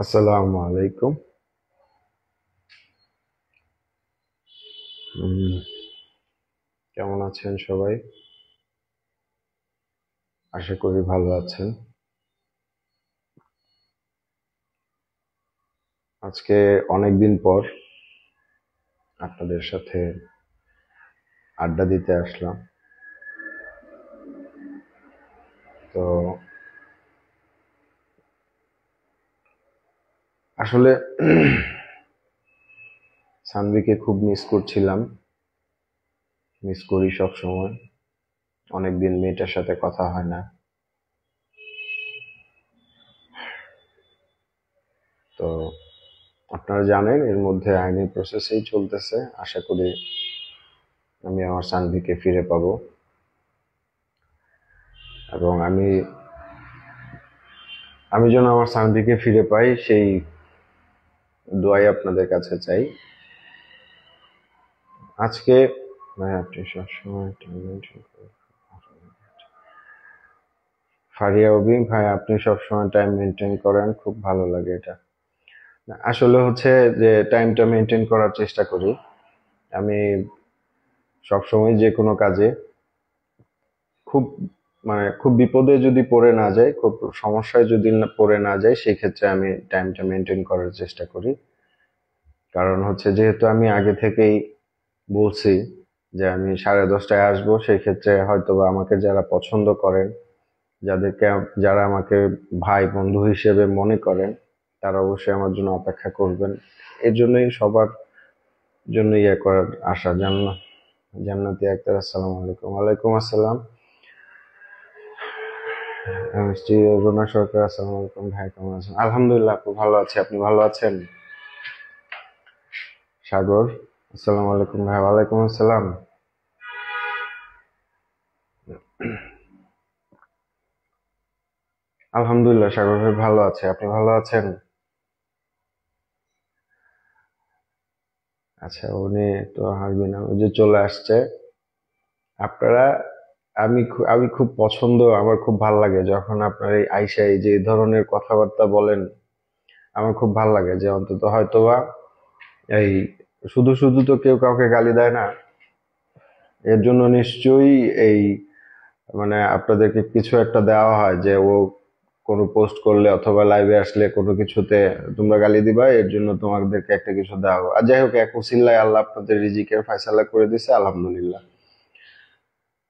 আসসালামু আলাইকুম। উম, কেমন আছেন সবাই? আশা করি ভালো আছেন। আজকে অনেকদিন পর আপনাদের সাথে আড্ডা দিতে আসলাম। তো আসলে সানভিকে খুব মিস করছিলাম, মিস করি সব সময়। অনেকদিন মেয়েটার সাথে কথা হয় না। তো আপনারা জানেন এর মধ্যে আইনি প্রসেসেই চলতেছে। আশা করি আমি আমার সানভিকে ফিরে পাবো, এবং আমি আমি যেন আমার সানভিকে ফিরে পাই সেই দোয়াই আপনাদের কাছে চাই। আজকে ভাই আপনি সবসময় time maintain করেন। ফারিয়া অভি ভাই, আপনি সবসময় টাইম মেনটেন করেন, খুব ভালো লাগে এটা। আসলে হচ্ছে যে টাইমটা মেনটেন করার চেষ্টা করি আমি সবসময়, যে কোনো কাজে। খুব খুব বিপদে যদি পড়ে না যাই, খুব সমস্যায় যদি পড়ে না যাই, সেই ক্ষেত্রে আমি টাইমটা মেনটেন করার চেষ্টা করি। কারণ হচ্ছে যেহেতু আমি আগে থেকেই বলছি যে আমি 10:30টায় আসবো, সেই ক্ষেত্রে হয়তোবা আমাকে যারা পছন্দ করেন, যাদেরকে যারা আমাকে ভাই বন্ধু হিসেবে মনে করেন, তারা অবশ্যই আমার জন্য অপেক্ষা করবেন। এর জন্যই সবার জন্য ইয়ে করার আশা। জান্নাতি আক্তার, আসসালামু আলাইকুম। ওয়ালাইকুম আসসালাম। শ্রী রুনা সরকার, আসসালামু আলাইকুম ভাই, কেমন আছেন? আলহামদুলিল্লাহ, খুব ভালো আছি। আপনি ভালো আছেন? সাগর, আসসালামু আলাইকুম ভাই। ওয়ালাইকুম আসসালাম। আলহামদুলিল্লাহ সাগর ভাই ভালো আছে। আপনি ভালো আছেন? আচ্ছা, উনি তো হাসবেন না, ওই যে চলে আসছে। আপনারা, আমি খুব পছন্দ, আমার খুব ভাল লাগে যখন আপনার এই আইসা এই যে এই ধরনের কথাবার্তা বলেন। আমার খুব ভাল লাগে যে অন্তত হয়তোবা এই শুধু শুধু তো কেউ কাউকে গালি দেয় না। এর জন্য নিশ্চয়ই এই আপনাদেরকে কিছু একটা দেওয়া হয়, যে ও কোনো পোস্ট করলে অথবা লাইভে আসলে কোনো কিছুতে তোমরা গালি দিবা, এর জন্য তোমাদেরকে একটা কিছু দেওয়া হবে। আর যাই হোক, এক উসিল্লায় আল্লাহ আপনাদের রিজিকের ফয়সালা করে দিছে, আলহামদুলিল্লাহ।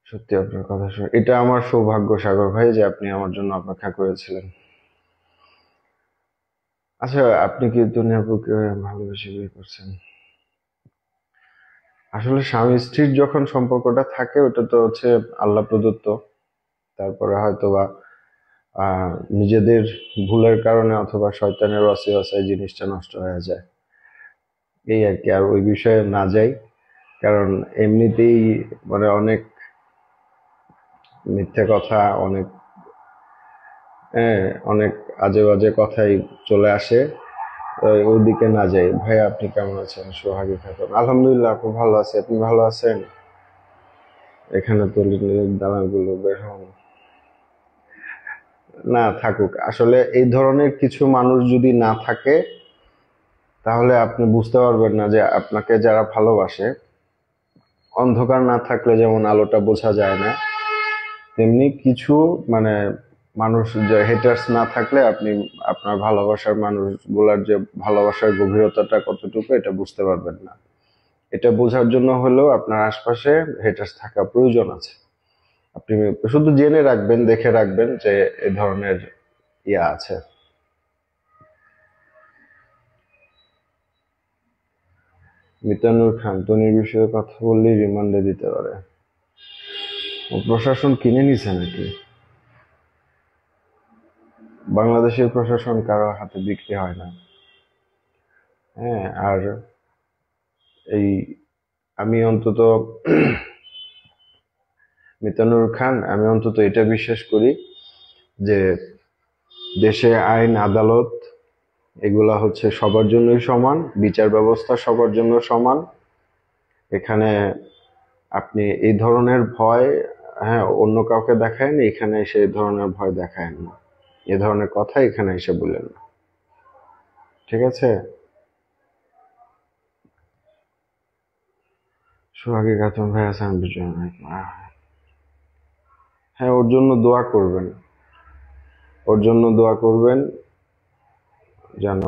সত্যি আপনার কথা শুনে এটা আমার সৌভাগ্য সাগর ভাই, যে আপনি আমার জন্য অপেক্ষা করেছিলেন। আচ্ছা, আপনি কি দুনিয়াপুকে ভালোবেসে বিয়ে করছেন? আসলে স্বামী স্ত্রীর যখন সম্পর্কটা থাকে, ওটা তো হচ্ছে আল্লাহ প্রদত্ত। তারপরে হয়তোবা আহ নিজেদের ভুলের কারণে অথবা শয়তানের ওয়াসওয়াসায় জিনিসটা নষ্ট হয়ে যায়, এই আর কি। আর ওই বিষয়ে না যাই, কারণ এমনিতেই অনেক মিথ্যে কথা, অনেক হ্যাঁ, অনেক আজে বাজে কথাই চলে আসে। ওইদিকে না যাই। ভাই আপনি কেমন আছেন? সোহাগী খাতুন, আলহামদুলিল্লাহ খুব ভালো আছি। আপনি ভালো আছেন? এখানে তো দালালগুলো বের হন না, থাকুক। আসলে এই ধরনের কিছু মানুষ যদি না থাকে, তাহলে আপনি বুঝতে পারবেন না যে আপনাকে যারা ভালোবাসে। অন্ধকার না থাকলে যেমন আলোটা বোঝা যায় না, তেমনি কিছু মানে মানুষ, যে হেটার্স না থাকলে আপনি আপনার ভালোবাসার মানুষগুলার যে ভালোবাসার গভীরতাটা কতটুকু, এটা বুঝতে পারবেন না। এটা বোঝার জন্য হলেও আপনার আশপাশে হেটার্স থাকা প্রয়োজন আছে। আপনি শুধু জেনে রাখবেন, দেখে রাখবেন যে এই ধরনের ইয়া আছে। মিতানুর খান, তনির বিষয়ে কথা বললেই রিমান্ডে দিতে পারে। ও প্রশাসন কিনে নিছে নাকি? বাংলাদেশের প্রশাসন কারো হাতে বিক্রি হয় না। হ্যাঁ, আর এই আমি অন্তত মিতানুর খান, আমি অন্তত এটা বিশ্বাস করি যে দেশে আইন আদালত এগুলা হচ্ছে সবার জন্যই সমান, বিচার ব্যবস্থা সবার জন্য সমান। এখানে আপনি এই ধরনের ভয়, হ্যাঁ, অন্য কাউকে দেখায়েন, এখানে এসে এই ধরনের ভয় দেখায়েন না। এ ধরনের কথা এখানে এসে বলেন না। ঠিক আছে? সোহাগী খাতুন ভাই আছেন বিজয়। হ্যাঁ, ওর জন্য দোয়া করবেন। ওর জন্য দোয়া করবেন যেন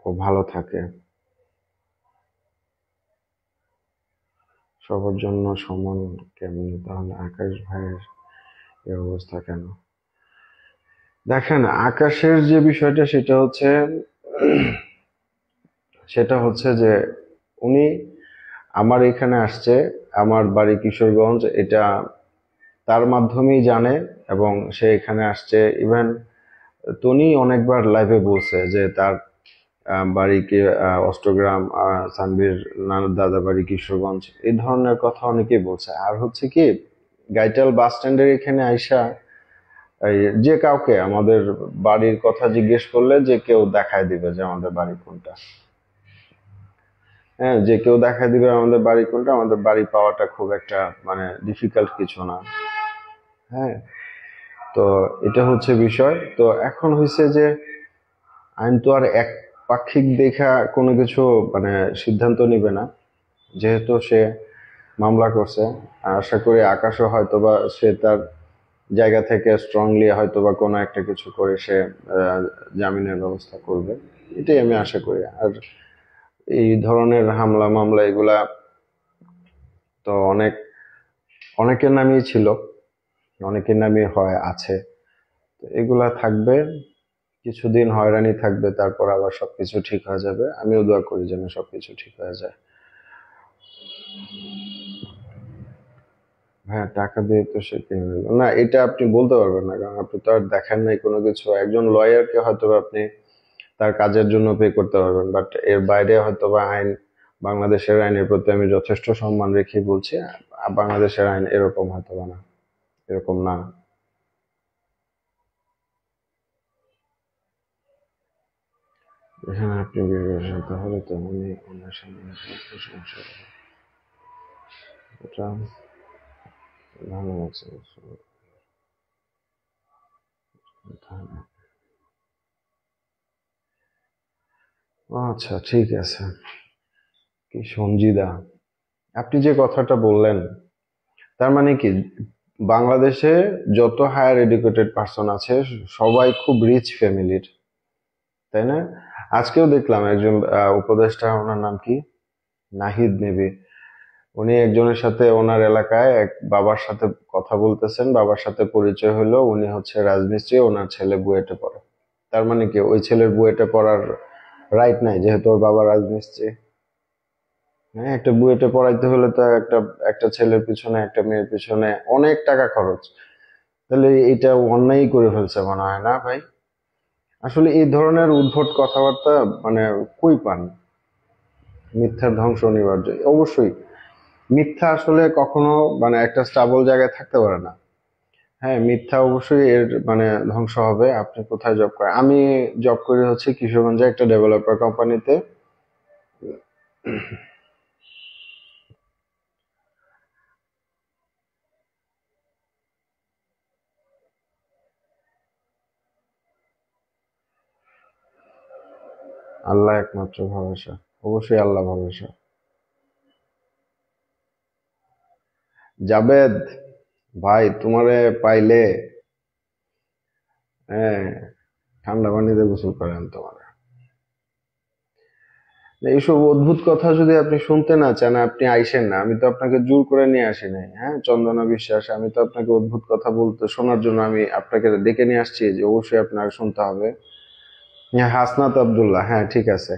ও ভালো থাকে। সবার জন্য সমান কেমনি? তাহলে আকাশ ভাইয়ের এই অবস্থা কেন? দেখেন, আকাশের যে বিষয়টা সেটা হচ্ছে যে উনি আমার এখানে আসছে, আমার বাড়ি কিশোরগঞ্জ, এটা তার মাধ্যমেই জানে, এবং সে এখানে আসছে। ইভেন টনি অনেকবার লাইভে বলছে যে তার বাড়ি কি অষ্টগ্রাম, সানভীর নানার দাদা বাড়ি কিশোরগঞ্জ, এই ধরনের কথা অনেকেই বলছে। আর হচ্ছে কি, গাইটাল বাস স্ট্যান্ডের এখানে আইসা এই যে কাউকে আমাদের বাড়ির কথা জিজ্ঞেস করলে যে কেউ দেখায় দিবে যে আমাদের বাড়ি কোনটা। হ্যাঁ, যে কেউ দেখায় দিবে আমাদের বাড়ি কোনটা। আমাদের বাড়ি পাওয়াটা খুব একটা মানে ডিফিকাল্ট কিছু না। হ্যাঁ, তো এটা হচ্ছে বিষয়। তো এখন হয়েছে যে আইন তো আর এক পাক্ষিক দেখা কোনো কিছু মানে সিদ্ধান্ত নিবে না। যেহেতু সে মামলা করছে, আশা করি আকাশও হয়তোবা সে তার জায়গা থেকে স্ট্রংলি হয়তোবা কোনো একটা কিছু করে সে জামিনের ব্যবস্থা করবে, এটাই আমি আশা করি। আর এই ধরনের হামলা মামলা এগুলা তো অনেকের নামই ছিল, অনেকের নামই হয় আছে। তো এগুলা থাকবে, কিছুদিন হয়রানি থাকবে, তারপর আবার সবকিছু ঠিক হয়ে যাবে। আমিও দোয়া করি যেন সবকিছু ঠিক হয়ে যায়। হ্যাঁ, টাকা দিয়ে তো সে কিনে নিল না, এটা আপনি বলতে পারবেন না, কারণ আপনি তো আর দেখেন নাই কোনো কিছু। একজন লয়ারকে হয়তো আপনি তার কাজের জন্য পে করতে পারবেন, বাট এর বাইরে হয়তো বা আইন, বাংলাদেশের আইনের প্রতি আমি যথেষ্ট সম্মান রেখেই বলছি, বাংলাদেশের আইন এরকম হয়তো বা না, এরকম না। এখানে আপনি বিয়ে করেছেন, তাহলে তো উনি ওনার সামনে প্রশংসা করেন। এটা ভালো আছে। আচ্ছা, ঠিক আছে। কি সঞ্জিদা, আপনি যে কথাটা বললেন, তার মানে কি বাংলাদেশে যত হায়ার এডুকেটেড পার্সন আছে সবাই খুব রিচ ফ্যামিলির, তাই না? আজকেও দেখলাম একজন উপদেষ্টা, ওনার নাম কি, নাহিদ মেবি, উনি একজনের সাথে ওনার এলাকায় এক বাবার সাথে কথা বলতেছেন, বাবার সাথে পরিচয় হলো, উনি হচ্ছে রাজমিস্ত্রি, ওনার ছেলে বুয়েটে পড়ে। তার মানে কি ওই ছেলের বুয়েটে পড়ার রাইট নাই, যেহেতু ওর বাবা রাজমিস্ত্রি? হ্যাঁ, একটা বুয়েটে পড়াইতে হলে তো একটা একটা ছেলের পিছনে, একটা মেয়ের পিছনে অনেক টাকা খরচ। তাহলে এটা অন্যায় করে ফেলছে মনে হয় না ভাই? আসলে এই ধরনের উদ্ভট কথাবার্তা মানে কই পান? মিথ্যার ধ্বংস অনিবার্য, অবশ্যই। মিথ্যা আসলে কখনো মানে একটা স্টাবল জায়গায় থাকতে পারে না। হ্যাঁ, মিথ্যা অবশ্যই এর মানে ধ্বংস হবে। আপনি কোথায় জব করেন? আমি জব করি হচ্ছে কিশোরগঞ্জে একটা ডেভেলপার কোম্পানিতে। আল্লাহ একমাত্র ভরসা, অবশ্যই আল্লাহ ভরসা। জাবেদ ভাই, তোমারে পাইলে হ্যাঁ ঠান্ডা পানিতে গোসল করেন তোমার। এইসব অদ্ভুত কথা যদি আপনি শুনতে না চান, আপনি আইসেন না। আমি তো আপনাকে জোর করে নিয়ে আসি নাই। হ্যাঁ চন্দনা বিশ্বাস, আমি তো আপনাকে অদ্ভুত কথা বলতে শোনার জন্য আমি আপনাকে ডেকে নিয়ে আসছি যে অবশ্যই আপনার শুনতে হবে। হ্যাঁ, হাসনাত আব্দুল্লাহ, হ্যাঁ ঠিক আছে।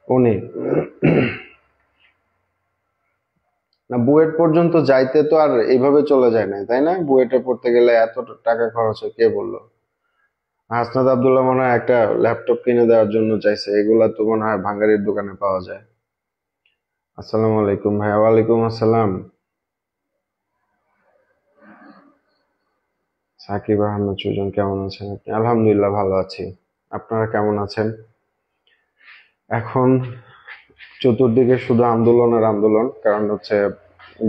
উনি না, বুয়েট পর্যন্ত যাইতে তো আর এইভাবে চলে যায় না, তাই না? বুয়েটে পড়তে গেলে এত টাকা খরচ হয়, কে বললো? হাসনাত আব্দুল্লাহ মনে হয় একটা ল্যাপটপ কিনে দেওয়ার জন্য চাইছে, এগুলা তো মনে হয় ভাঙ্গারির দোকানে পাওয়া যায়। আসসালামু আলাইকুম ভাইয়া। ওয়ালাইকুম আসসালাম। সাকিব আহমেদ সুজন, কেমন আছেন আপনি? আলহামদুলিল্লাহ ভালো আছি। আপনারা কেমন আছেন? এখন চতুর্দিকে শুধু আন্দোলন আর আন্দোলন, কারণ হচ্ছে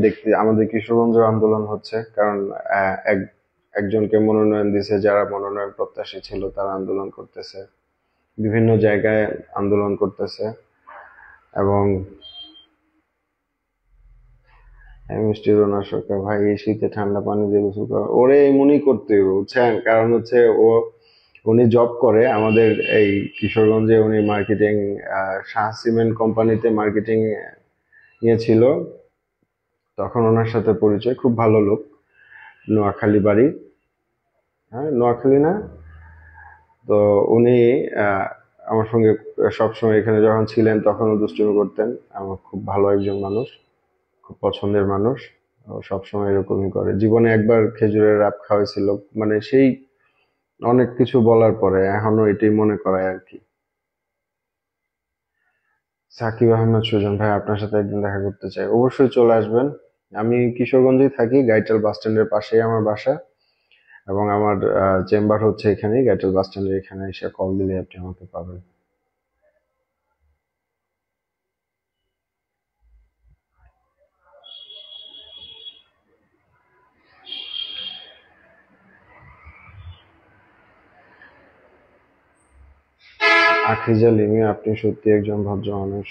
দেখতে আমাদের কিশোরগঞ্জের আন্দোলন হচ্ছে, কারণ একজনকে মনোনয়ন দিছে, যারা মনোনয়ন প্রত্যাশী ছিল তারা আন্দোলন করতেছে। বিভিন্ন জায়গায় আন্দোলন করতেছে। এবং মিষ্টি রোনা সরকার ভাই এই শীতে ঠান্ডা পানি দিয়ে গোসল করা ওরে এমনই করতে হবে বুঝছেন, কারণ হচ্ছে উনি জব করে আমাদের এই কিশোরগঞ্জে, উনি মার্কেটিং শাহ সিমেন্ট কোম্পানিতে মার্কেটিং নিয়েছিল। তখন ওনার সাথে পরিচয়, খুব ভালো লোক, নোয়াখালী বাড়ি। হ্যাঁ, নোয়াখালী না? তো উনি আহ, আমার সঙ্গে সবসময় এখানে যখন ছিলেন তখনও দুষ্টুমি করতেন। আমার খুব ভালো একজন মানুষ, খুব পছন্দের মানুষ। ও সবসময় এরকমই করে। জীবনে একবার খেজুরের রাব খাওয়াইছিল, মানে সেই অনেক কিছু বলার পরে এখনো এটাই মনে করায় আর কি। সাকিব আহমেদ সুজন ভাই, আপনার সাথে একদিন দেখা করতে চাই, অবশ্যই চলে আসবেন। আমি কিশোরগঞ্জেই থাকি, গাইটাল বাস স্ট্যান্ডের পাশেই আমার বাসা। এবং আমার চেম্বার হচ্ছে এখানেই, গাইটাল বাস স্ট্যান্ডের এখানে। এসে কল দিলে আপনি আমাকে পাবেন। আখিজা লিমি, আপনি সত্যি একজন ভদ্র মানুষ।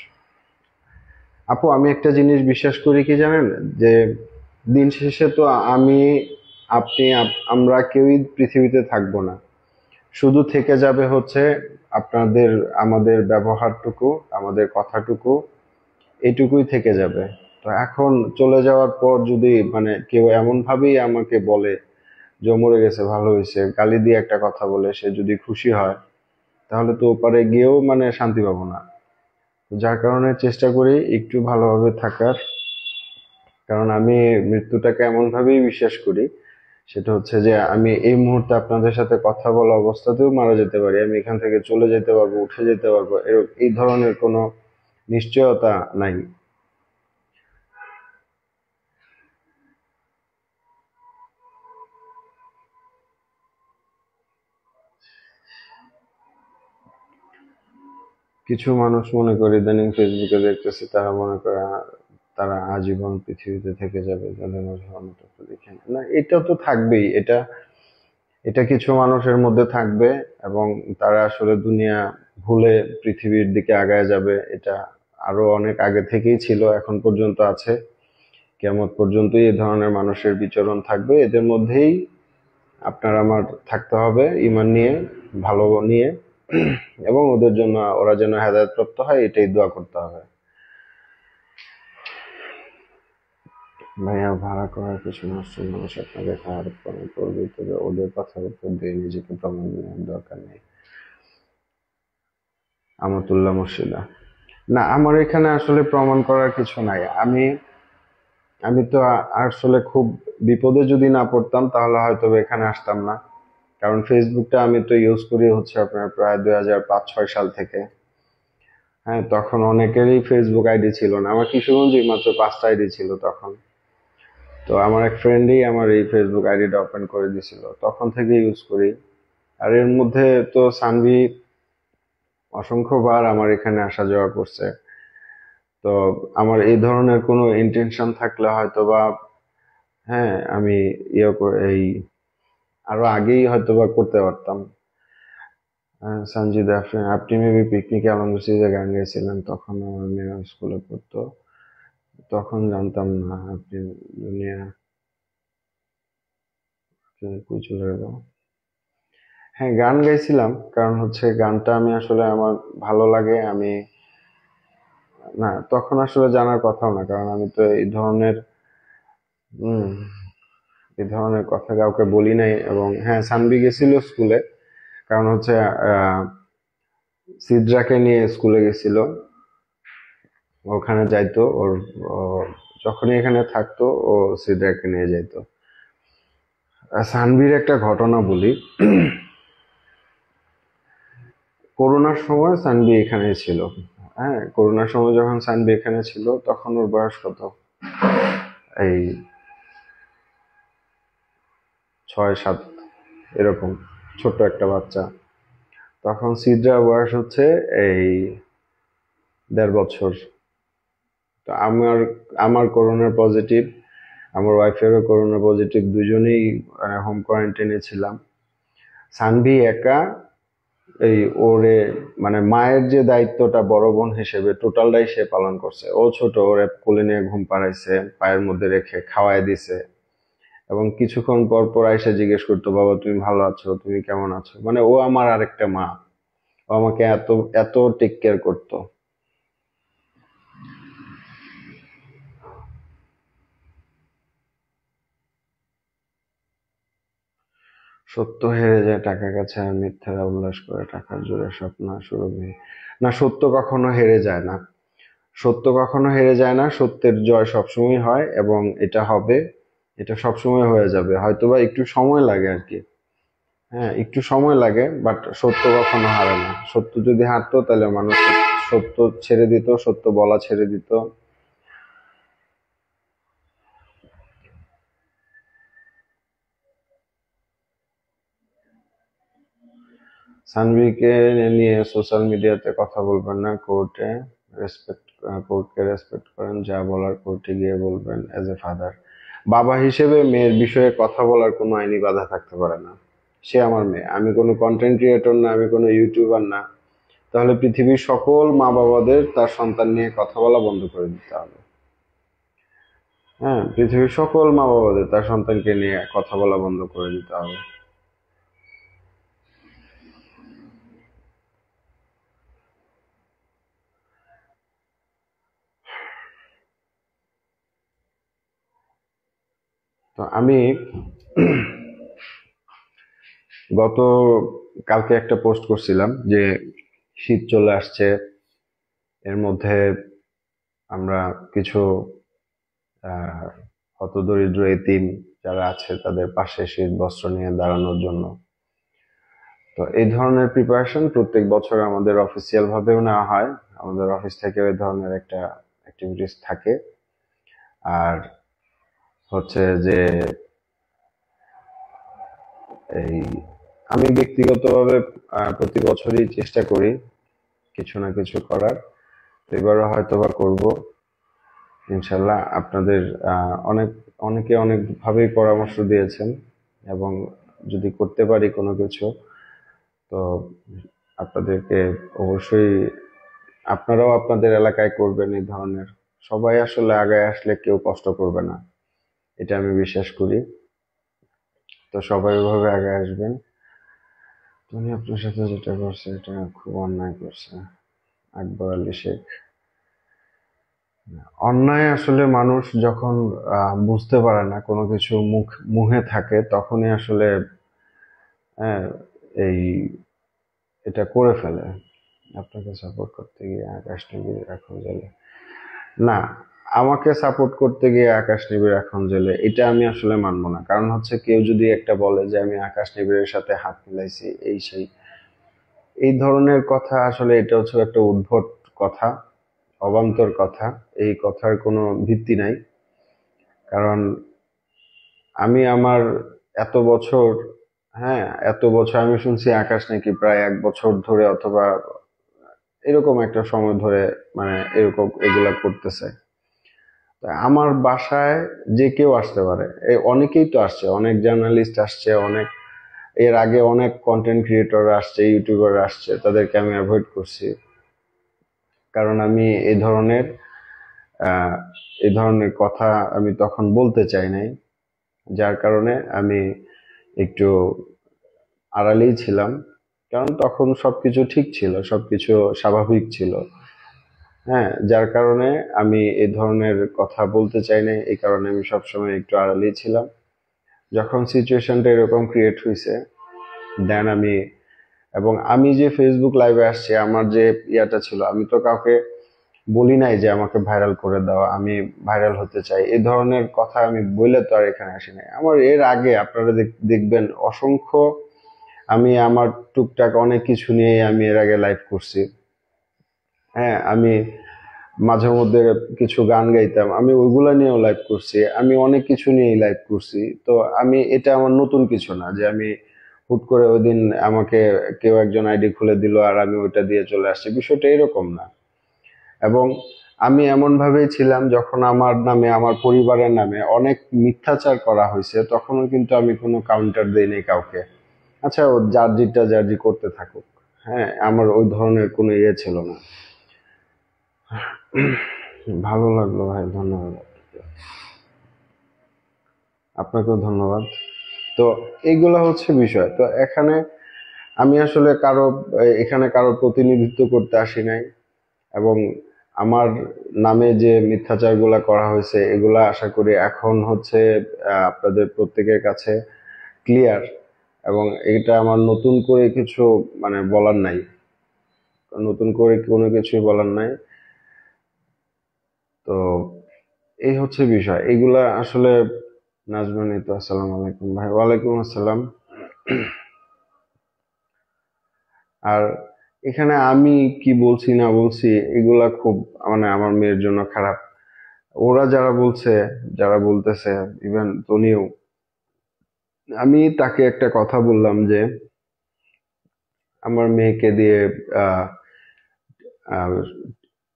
আপু, আমি একটা জিনিস বিশ্বাস করি কি জানেন, যে দিন শেষে তো আমি, আপনি, আমরা কেউই পৃথিবীতে থাকবো না। শুধু থেকে যাবে হচ্ছে আপনাদের, আমাদের ব্যবহারটুকু, আমাদের কথাটুকু, এইটুকুই থেকে যাবে। তো এখন চলে যাওয়ার পর যদি মানে কেউ এমন ভাবেই আমাকে বলে যে মরে গেছে ভালো হয়েছে, গালি দিয়ে একটা কথা বলে সে যদি খুশি হয়, তাহলে তো ওপারে গিয়েও মানে শান্তি পাবো না। যার কারণে চেষ্টা করি একটু ভালোভাবে থাকার। কারণ আমি মৃত্যুটাকে এমন ভাবেই বিশ্বাস করি, সেটা হচ্ছে যে আমি এই মুহূর্তে আপনাদের সাথে কথা বলা অবস্থাতেও মারা যেতে পারি, আমি এখান থেকে চলে যেতে পারবো, উঠে যেতে পারবো, এই ধরনের কোনো নিশ্চয়তা নাই। কিছু মানুষ মনে করে, ইদানিং ফেসবুকে দেখতেছি, তারা মনে করে তারা আজীবন পৃথিবীতে থেকে যাবে, যাদের মাঝে অন্যটা দেখে না। না, এটা তো থাকবেই, এটা এটা কিছু মানুষের মধ্যে থাকবে। এবং তারা আসলে দুনিয়া ভুলে পৃথিবীর দিকে আগায় যাবে, এটা আরো অনেক আগে থেকেই ছিল, এখন পর্যন্ত আছে। কিয়ামত পর্যন্তই এই ধরনের মানুষের বিচরণ থাকবে। এদের মধ্যেই আপনার আমার থাকতে হবে, ঈমান নিয়ে, ভালো নিয়ে। এবং ওদের জন্য, ওরা যেন হেদায়েতপ্রাপ্ত হয়, এটাই দোয়া করতে হবে। ভাইয়া, ভাড়া করার কিছু মুসলিম মানুষ আপনাকে খারাপ করে করবে, তবে ওদের কথার উত্তর দিয়ে নিজেকে প্রমাণ নেওয়ার দরকার নেই। আমতুল্লাহ মুর্শিদা, না, আমার এখানে আসলে প্রমাণ করার কিছু নাই। আমি আমি তো আসলে খুব বিপদে যদি না পড়তাম তাহলে হয়তো এখানে আসতাম না। কারণ ফেসবুকটা আমি তো ইউজ করি হচ্ছে আপনার প্রায় 2005-06 সাল থেকে। হ্যাঁ, তখন অনেকেরই ফেসবুক আইডি ছিল না, আমার কিশোরগঞ্জে মাত্র 5টা আইডি ছিল তখন। তো আমার এক ফ্রেন্ডই আমার এই ফেসবুক আইডিটা ওপেন করে দিছিল, তখন থেকে ইউজ করি। আর এর মধ্যে তো সানভি অসংখ্যবার আমার এখানে আসা যাওয়া করছে। তো আমার এই ধরনের কোনো ইন্টেনশন থাকলে হয়তো বা, হ্যাঁ, আমি এই আরো আগেই হয়তো বা করতে পারতাম। সঞ্জিদা আফরিন, আপনি মেবি পিকনিকে আলমগীর গান গেয়েছিলেন, তখন আমার মেয়ে স্কুলে পড়তো, তখন জানতাম না আপনি দুনিয়া কই চলে গেল। হ্যাঁ, গান গাইছিলাম, কারণ হচ্ছে গানটা আমি আসলে আমার ভালো লাগে। আমি, না, তখন আসলে জানার কথাও না, কারণ আমি তো হম এই ধরনের কথা কাউকে বলি নাই। এবং হ্যাঁ, সানবি গেছিল স্কুলে, কারণ হচ্ছে সিদ্রাকে নিয়ে স্কুলে গেছিল, ওখানে যাইতো ওর, ও যখনই এখানে থাকতো ও সিদ্রাকে নিয়ে যাইতো। সানভির একটা ঘটনা বলি। করোনার সময় সানভি এখানে ছিল। হ্যাঁ, করোনার সময় যখন সানভি এখানে ছিল তখন ওর বয়স কত, এই 6-7, এরকম, ছোট্ট একটা বাচ্চা। তখন সিদ্রার বয়স হচ্ছে এই 1.5 বছর। তো আমার আমার করোনা পজিটিভ, আমার ওয়াইফেরও করোনা পজিটিভ, দুজনেই হোম কোয়ারেন্টাইনে ছিলাম। সানভি একা এই ওরে মানে মায়ের যে দায়িত্বটা বড় বোন হিসেবে টোটালটাই সে পালন করছে। ও ছোট, ওরে কোলে নিয়ে ঘুম পাড়াইছে, পায়ের মধ্যে রেখে খাওয়াই দিছে, এবং কিছুক্ষণ পর পর এসে জিজ্ঞেস করতো, বাবা তুমি ভালো আছো, তুমি কেমন আছো। মানে ও আমার আরেকটা মা, ও আমাকে এত এত টেক কেয়ার করতো। সত্য হেরে যায় টাকার কাছে, আর মিথ্যারা উল্লাস করে টাকার জোরে স্বপ্ন সুরভি। না, সত্য কখনো হেরে যায় না। সত্য কখনো হেরে যায় না, সত্যের জয় সবসময় হয়, এবং এটা হবে, এটা সবসময় হয়ে যাবে। হয়তোবা একটু সময় লাগে আর কি। হ্যাঁ, একটু সময় লাগে, বাট সত্য কখনো হারে না। সত্য যদি হারতো তাহলে মানুষ সত্য ছেড়ে দিত, সত্য বলা ছেড়ে দিত। সানভিকে নিয়ে সোশ্যাল মিডিয়াতে কথা বলবেন না, কোর্টে রেসপেক্ট, কোর্টকে রেসপেক্ট করেন, যা বলার কোর্টে গিয়ে বলবেন এজ এ ফাদার। বাবা হিসেবে মেয়ের বিষয়ে কথা বলার কোনো আইনি বাধা থাকতে পারে না। সে আমার মেয়ে, আমি কোনো কন্টেন্ট ক্রিয়েটর না, আমি কোনো ইউটিউবার না। তাহলে পৃথিবীর সকল মা বাবাদের তার সন্তান নিয়ে কথা বলা বন্ধ করে দিতে হবে। হ্যাঁ, পৃথিবীর সকল মা বাবাদের তার সন্তানকে নিয়ে কথা বলা বন্ধ করে দিতে হবে। তো আমি গত কালকে একটা পোস্ট করছিলাম যে শীত চলে আসছে, এর মধ্যে আমরা কিছু আহ হতদরিদ্র এতিম যারা আছে তাদের পাশে শীত বস্ত্র নিয়ে দাঁড়ানোর জন্য। তো এই ধরনের প্রিপারেশন প্রত্যেক বছর আমাদের অফিসিয়াল ভাবেও নেওয়া হয়, আমাদের অফিস থেকেও এই ধরনের একটা অ্যাক্টিভিটিস থাকে। আর হচ্ছে যে এই আমি ব্যক্তিগতভাবে প্রতি বছরই চেষ্টা করি কিছু না কিছু করার। তো এবারও হয়তো বা করবো ইনশাল্লাহ। আপনাদের অনেকে অনেক ভাবেই পরামর্শ দিয়েছেন, এবং যদি করতে পারি কোনো কিছু, তো আপনাদেরকে অবশ্যই, আপনারাও আপনাদের এলাকায় করবেন এই ধরনের। সবাই আসলে আগায় আসলে কেউ কষ্ট করবে না, এটা আমি বিশ্বাস করি। তো সবাই ওইভাবে আগায় আসবেন। উনি আপনার সাথে যেটা করছে এটা খুব অন্যায় করছে। আকবর আলী শেখ। অন্যায় আসলে মানুষ যখন বুঝতে পারে না, কোনো কিছু মুহে থাকে, তখনই আসলে হ্যাঁ, এই এটা করে ফেলে। আপনাকে সাপোর্ট করতে গিয়ে আকাশ নিবিড় এখন জেলে। না, আমাকে সাপোর্ট করতে গিয়ে আকাশ নিবিড় এখন জেলে, এটা আমি আসলে মানবো না। কারণ হচ্ছে কেউ যদি একটা বলে যে আমি আকাশ নিবিড়ের সাথে হাত মিলাইছি এই সেই, এই ধরনের কথা, আসলে এটা হচ্ছে একটা উদ্ভট কথা, অবান্তর কথা। এই কথার কোনো ভিত্তি নাই। কারণ আমি আমার এত বছর, হ্যাঁ, এত বছর আমি শুনছি আকাশ নাকি প্রায় 1 বছর ধরে অথবা এরকম একটা সময় ধরে মানে এরকম এগুলা করতেছে। তা আমার বাসায় যে কেউ আসতে পারে, অনেকেই তো আসছে, অনেক জার্নালিস্ট আসছে, অনেক এর আগে অনেক কন্টেন্ট ক্রিয়েটর আসছে, ইউটিউবার আসছে, তাদেরকে আমি অ্যাভয়েড করছি। কারণ আমি আহ এই ধরনের কথা আমি তখন বলতে চাই নাই, যার কারণে আমি একটু আড়ালেই ছিলাম। কারণ তখন সবকিছু ঠিক ছিল, সবকিছু স্বাভাবিক ছিল। হ্যাঁ, যার কারণে আমি এই ধরনের কথা বলতে চাই নাই, এই কারণে আমি সবসময় একটু আড়ালেই ছিলাম। যখন সিচুয়েশনটা এরকম ক্রিয়েট হয়েছে, দেন আমি, এবং আমি যে ফেসবুক লাইভে আসছি, আমার যে ইয়াটা ছিল, আমি তো কাউকে বলি নাই যে আমাকে ভাইরাল করে দাও, আমি ভাইরাল হতে চাই, এই ধরনের কথা আমি বলে তো আর এখানে আসি নাই। আমার এর আগে আপনারা দেখবেন অসংখ্য, আমি আমার টুকটাক অনেক কিছু নিয়ে আমি এর আগে লাইভ করছি। হ্যাঁ, আমি মাঝে মধ্যে কিছু গান গাইতাম, আমি ওইগুলা নিয়েও লাইভ করছি, আমি অনেক কিছু নিয়েই লাইভ করছি। তো আমি, এটা আমার নতুন কিছু না যে আমি হুট করে ওই দিন আমাকে কেউ একজন আইডি খুলে দিল আর আমি ওইটা দিয়ে চলে আসছি, বিষয়টা এরকম না। এবং আমি এমন ভাবেই ছিলাম, যখন আমার নামে, আমার পরিবারের নামে অনেক মিথ্যাচার করা হয়েছে, তখনও কিন্তু আমি কোনো কাউন্টার দেই নাই কাউকে। আচ্ছা, ও যার যেটা যার যে করতে থাকুক। হ্যাঁ, আমার ওই ধরনের কোনো ইয়ে ছিল না। ভালো লাগলো ভাই, ধন্যবাদ। আপনাকেও ধন্যবাদ। তো এইগুলা হচ্ছে বিষয়। তো এখানে আমি আসলে এখানে কারো প্রতিনিধিত্ব করতে আসি নাই, এবং আমার নামে যে মিথ্যাচারগুলা করা হয়েছে এগুলা আশা করি এখন হচ্ছে আপনাদের প্রত্যেকের কাছে ক্লিয়ার, এবং এটা আমার নতুন করে কিছু মানে বলার নাই, নতুন করে কোনো কিছুই বলার নাই। তো এই হচ্ছে বিষয়, এগুলা আসলে নাজমানি তো, আসসালামু আলাইকুম ভাই। ওয়ালাইকুম আসসালাম। আর এখানে আমি কি বলছি না বলছি এগুলা খুব মানে আমার মেয়ের জন্য খারাপ। ওরা যারা বলছে, যারা বলতেছে, ইভেন তনিও, আমি তাকে একটা কথা বললাম যে আমার মেয়েকে দিয়ে আহ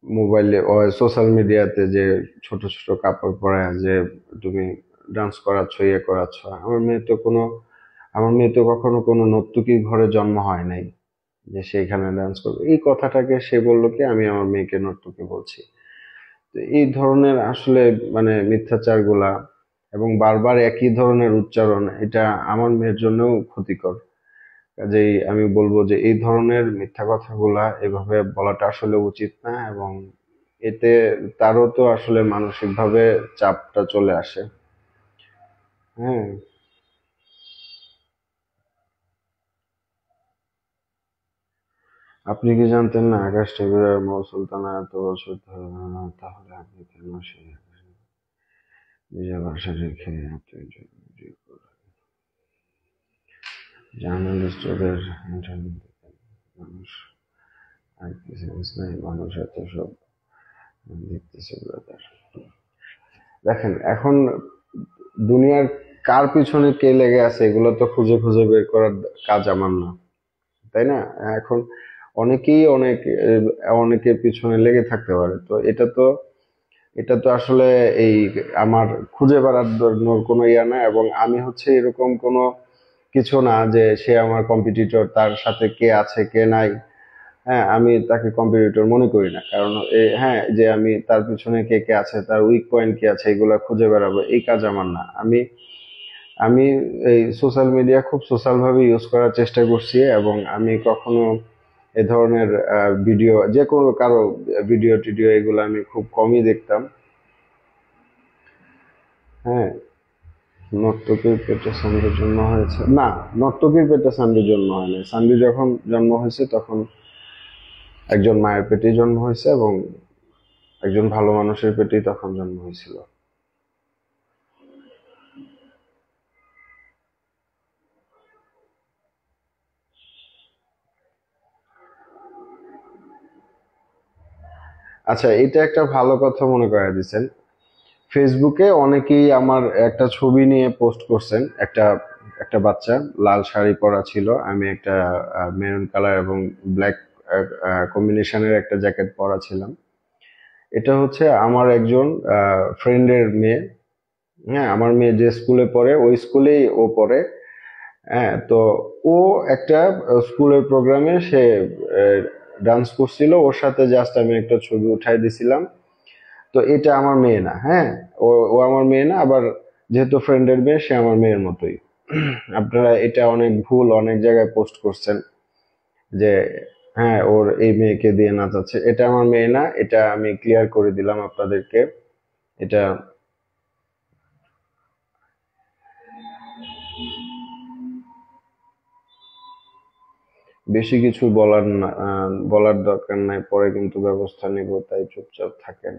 মোবাইলে সোশ্যাল মিডিয়াতে যে ছোট ছোট কাপড় পরায় যে তুমি ডান্স করাচ্ছ, ইয়ে করাচ্ছ, আমার মেয়ে তো কখনো কোনো নর্তকীর ঘরে জন্ম হয় নাই যে সেইখানে ডান্স করবে। এই কথাটাকে সে বললো কি আমি আমার মেয়েকে নর্তকী বলছি। তো এই ধরনের আসলে মানে মিথ্যাচার গুলা এবং বারবার একই ধরনের উচ্চারণ, এটা আমার মেয়ের জন্যও ক্ষতিকর। কাজেই আমি বলবো যে এই ধরনের মিথ্যা কথাগুলা এভাবে বলাটা আসলে উচিত না, এবং এতে তারও তো আসলে মানসিকভাবে চাপটা চলে আসে। হ্যাঁ, আপনি কি জানতেন না আকাশ ঠাকুর আর মৌ সুলতানা এত বছর ধরে তাহলে আপনি কেন সেই নিজের বাসা রেখে এত জার্নালিস্ট ওদের ইন্টারভিউ দিতেন? মানুষ আর কিছু নাই, মানুষ এত সব দেখতেছে ব্রাদার। দেখেন এখন দুনিয়ার কার পিছনে কে লেগে আছে এগুলো তো খুঁজে খুঁজে বের করার কাজ আমার না, তাই না? এখন অনেকের পিছনে লেগে থাকতে পারে, তো এটা তো আসলে এই আমার খুঁজে বেড়ানোর কোনো ইয়া না, এবং আমি হচ্ছে এরকম কোনো কিছু না যে সে আমার কম্পিটিটর, তার সাথে কে আছে কে নাই। হ্যাঁ, আমি তাকে কম্পিটিটর মনে করি না, কারণ হ্যাঁ, যে আমি তার পিছনে কে কে আছে, তার উইক পয়েন্ট কি আছে, এগুলা খুঁজে বেড়াবো, এই কাজ আমার না। আমি আমি এই সোশ্যাল মিডিয়া খুব সোশ্যাল ভাবে ইউজ করার চেষ্টা করছি, এবং আমি কখনো এ ধরনের ভিডিও, যে কোনো কারো ভিডিও টিডিও এগুলো আমি খুব কমই দেখতাম। হ্যাঁ, নর্তকীর পেটে সান্ডির জন্ম হয়েছে না, নর্তকীর পেটে সান্ডির জন্ম হয়নি। সান্ডি যখন জন্ম হয়েছে তখন একজন মায়ের পেটেই জন্ম হয়েছে, এবং একজন ভালো মানুষের পেটেই তখন জন্ম হয়েছিল। আচ্ছা, এটা একটা ভালো কথা মনে করায় দিচ্ছেন। ফেসবুকে অনেকেই আমার একটা ছবি নিয়ে পোস্ট করছেন। একটা একটা বাচ্চা লাল শাড়ি পরা ছিল, আমি একটা মেরুন কালার এবং ব্ল্যাক কম্বিনেশনের একটা জ্যাকেট পরা ছিলাম। এটা হচ্ছে আমার একজন ফ্রেন্ডের মেয়ে। হ্যাঁ, আমার মেয়ে যে স্কুলে পড়ে ওই স্কুলেই ও পড়ে। হ্যাঁ, তো ও একটা স্কুলের প্রোগ্রামে সে ডান্স করছিল, ওর সাথে জাস্ট আমি একটা ছবি উঠাই দিছিলাম। তো এটা আমার মেয়ে না। হ্যাঁ, ও ও আমার মেয়ে না, আবার যেহেতু ফ্রেন্ডের মেয়ে, সে আমার মেয়ের মতোই। আপনারা এটা অনেক ভুল অনেক জায়গায় পোস্ট করছেন যে হ্যাঁ ওর এই মেয়েকে দিয়ে নাচাচ্ছে, এটা আমার মেয়ে না, এটা আমি ক্লিয়ার করে দিলাম আপনাদেরকে। এটা বেশি কিছু বলার দরকার নাই, পরে কিন্তু ব্যবস্থা নিব, তাই চুপচাপ থাকেন।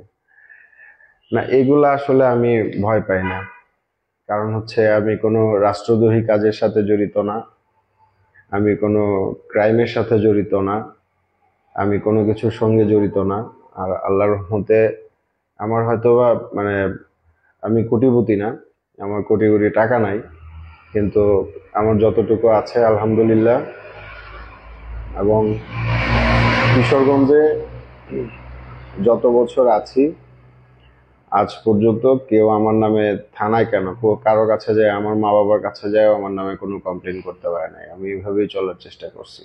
না, এগুলা আসলে আমি ভয় পাই না, কারণ হচ্ছে আমি কোনো রাষ্ট্রদ্রোহী কাজের সাথে জড়িত না, আমি কোনো ক্রাইমের সাথে জড়িত না, আমি কোনো কিছুর সঙ্গে জড়িত না। আর আল্লাহর রহমতে আমার হয়তোবা মানে আমি কোটিপতি না, আমার কোটি কোটি টাকা নাই, কিন্তু আমার যতটুকু আছে আলহামদুলিল্লাহ। এবং কিশোরগঞ্জে যত বছর আছি আজ পর্যন্ত কেউ আমার নামে থানায় কেন, কারো কাছে যায়, আমার মা বাবার কাছে যায়, আমার নামে কোনো কমপ্লেন করতে পারে নাই। আমি এইভাবেই চলার চেষ্টা করছি।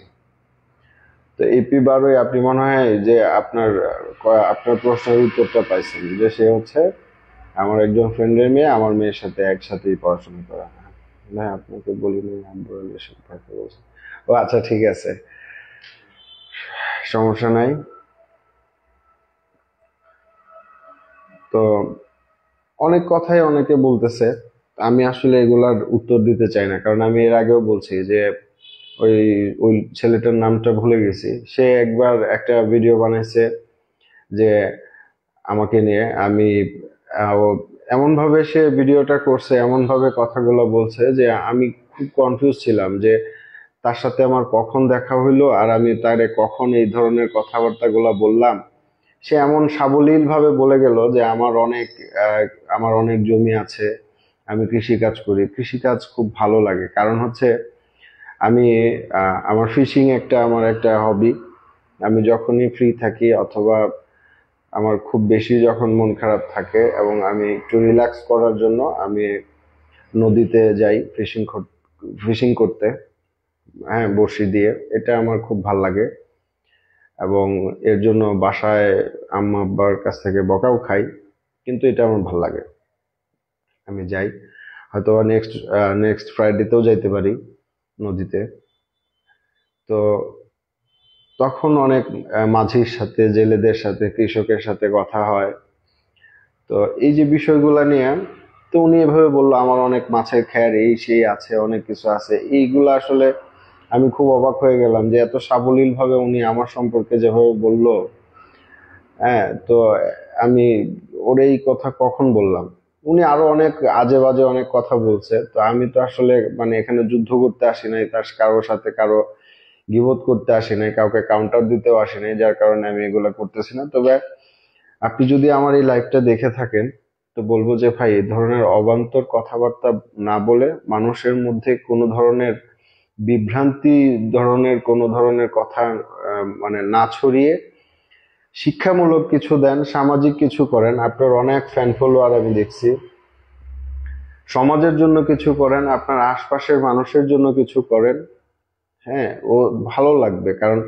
তো এপি 12 আপনি মনে হয় যে আপনার প্রশ্নের উত্তরটা পাইছেন, যে সে হচ্ছে আমার একজন ফ্রেন্ডের মেয়ে, আমার মেয়ের সাথে একসাথেই পড়াশোনা করা। না, আপনাকে বলিনি, আব্বুল সম্পর্কে বলছি। ও আচ্ছা, ঠিক আছে, সমস্যা নাই। তো অনেক কথাই অনেকে বলতেছে, আমি আসলে এগুলার উত্তর দিতে চাই না, কারণ আমি এর আগেও বলছি যে ওই ওই ছেলেটার নামটা ভুলে গেছি, সে একবার একটা ভিডিও বানাইছে যে আমাকে নিয়ে, আমি এমন ভাবে সে ভিডিওটা করছে, এমন ভাবে কথাগুলো বলছে যে আমি খুব কনফিউজ ছিলাম যে তার সাথে আমার কখন দেখা হইলো আর আমি তারে কখন এই ধরনের কথাবার্তাগুলো বললাম। সে এমন সাবলীল ভাবে বলে গেল যে আহ, আমার অনেক জমি আছে, আমি কৃষিকাজ করি, কৃষিকাজ খুব ভালো লাগে, কারণ হচ্ছে আমি আমার ফিশিং আমার একটা হবি। আমি যখনই ফ্রি থাকি অথবা আমার খুব বেশি যখন মন খারাপ থাকে এবং আমি একটু রিল্যাক্স করার জন্য আমি নদীতে যাই ফিশিং করতে। হ্যাঁ, বড়শি দিয়ে, এটা আমার খুব ভাল লাগে। এবং এর জন্য বাসায় আম্মা আব্বার কাছ থেকে বকাও খাই, কিন্তু এটা আমার ভাল লাগে। আমি যাই, হয়তো নেক্সট ফ্রাইডেতেও যাইতে পারি নদীতে। তো তখন অনেক মাঝির সাথে, জেলেদের সাথে, কৃষকের সাথে কথা হয়। তো এই যে বিষয়গুলা নিয়ে, তো উনি এভাবে বললো আমার অনেক মাছের খ্যার এই সেই আছে, অনেক কিছু আছে, এইগুলা আসলে আমি খুব অবাক হয়ে গেলাম যে এত সাবলীল ভাবে উনি আমার সম্পর্কে যেভাবে বললো। হ্যাঁ, তো আমি ওর এই কথা কখন বললাম? উনি আরো অনেক আজে বাজে অনেক কথা বলছে, তো আমি তো আসলে মানে এখানে যুদ্ধ করতে আসি নাই, তার কারোর সাথে কারো গিবত করতে আসি নাই, কাউকে কাউন্টার দিতেও আসি নাই, যার কারণে আমি এগুলা করতেছি না। তবে আপনি যদি আমার এই লাইভটা দেখে থাকেন, তো বলবো যে ভাই, এই ধরনের অবান্তর কথাবার্তা না বলে, মানুষের মধ্যে কোনো ধরনের বিভ্রান্তি ধরনের কোনো ধরনের কথা মানে না ছড়িয়ে শিক্ষামূলক কিছু দেন, সামাজিক কিছু করেন। আপনার অনেক ফ্যান ফলোয়ার আমি দেখছি, সমাজের জন্য কিছু করেন, আপনার আশপাশের মানুষের জন্য কিছু করেন। হ্যাঁ, ও ভালো লাগবে, কারণ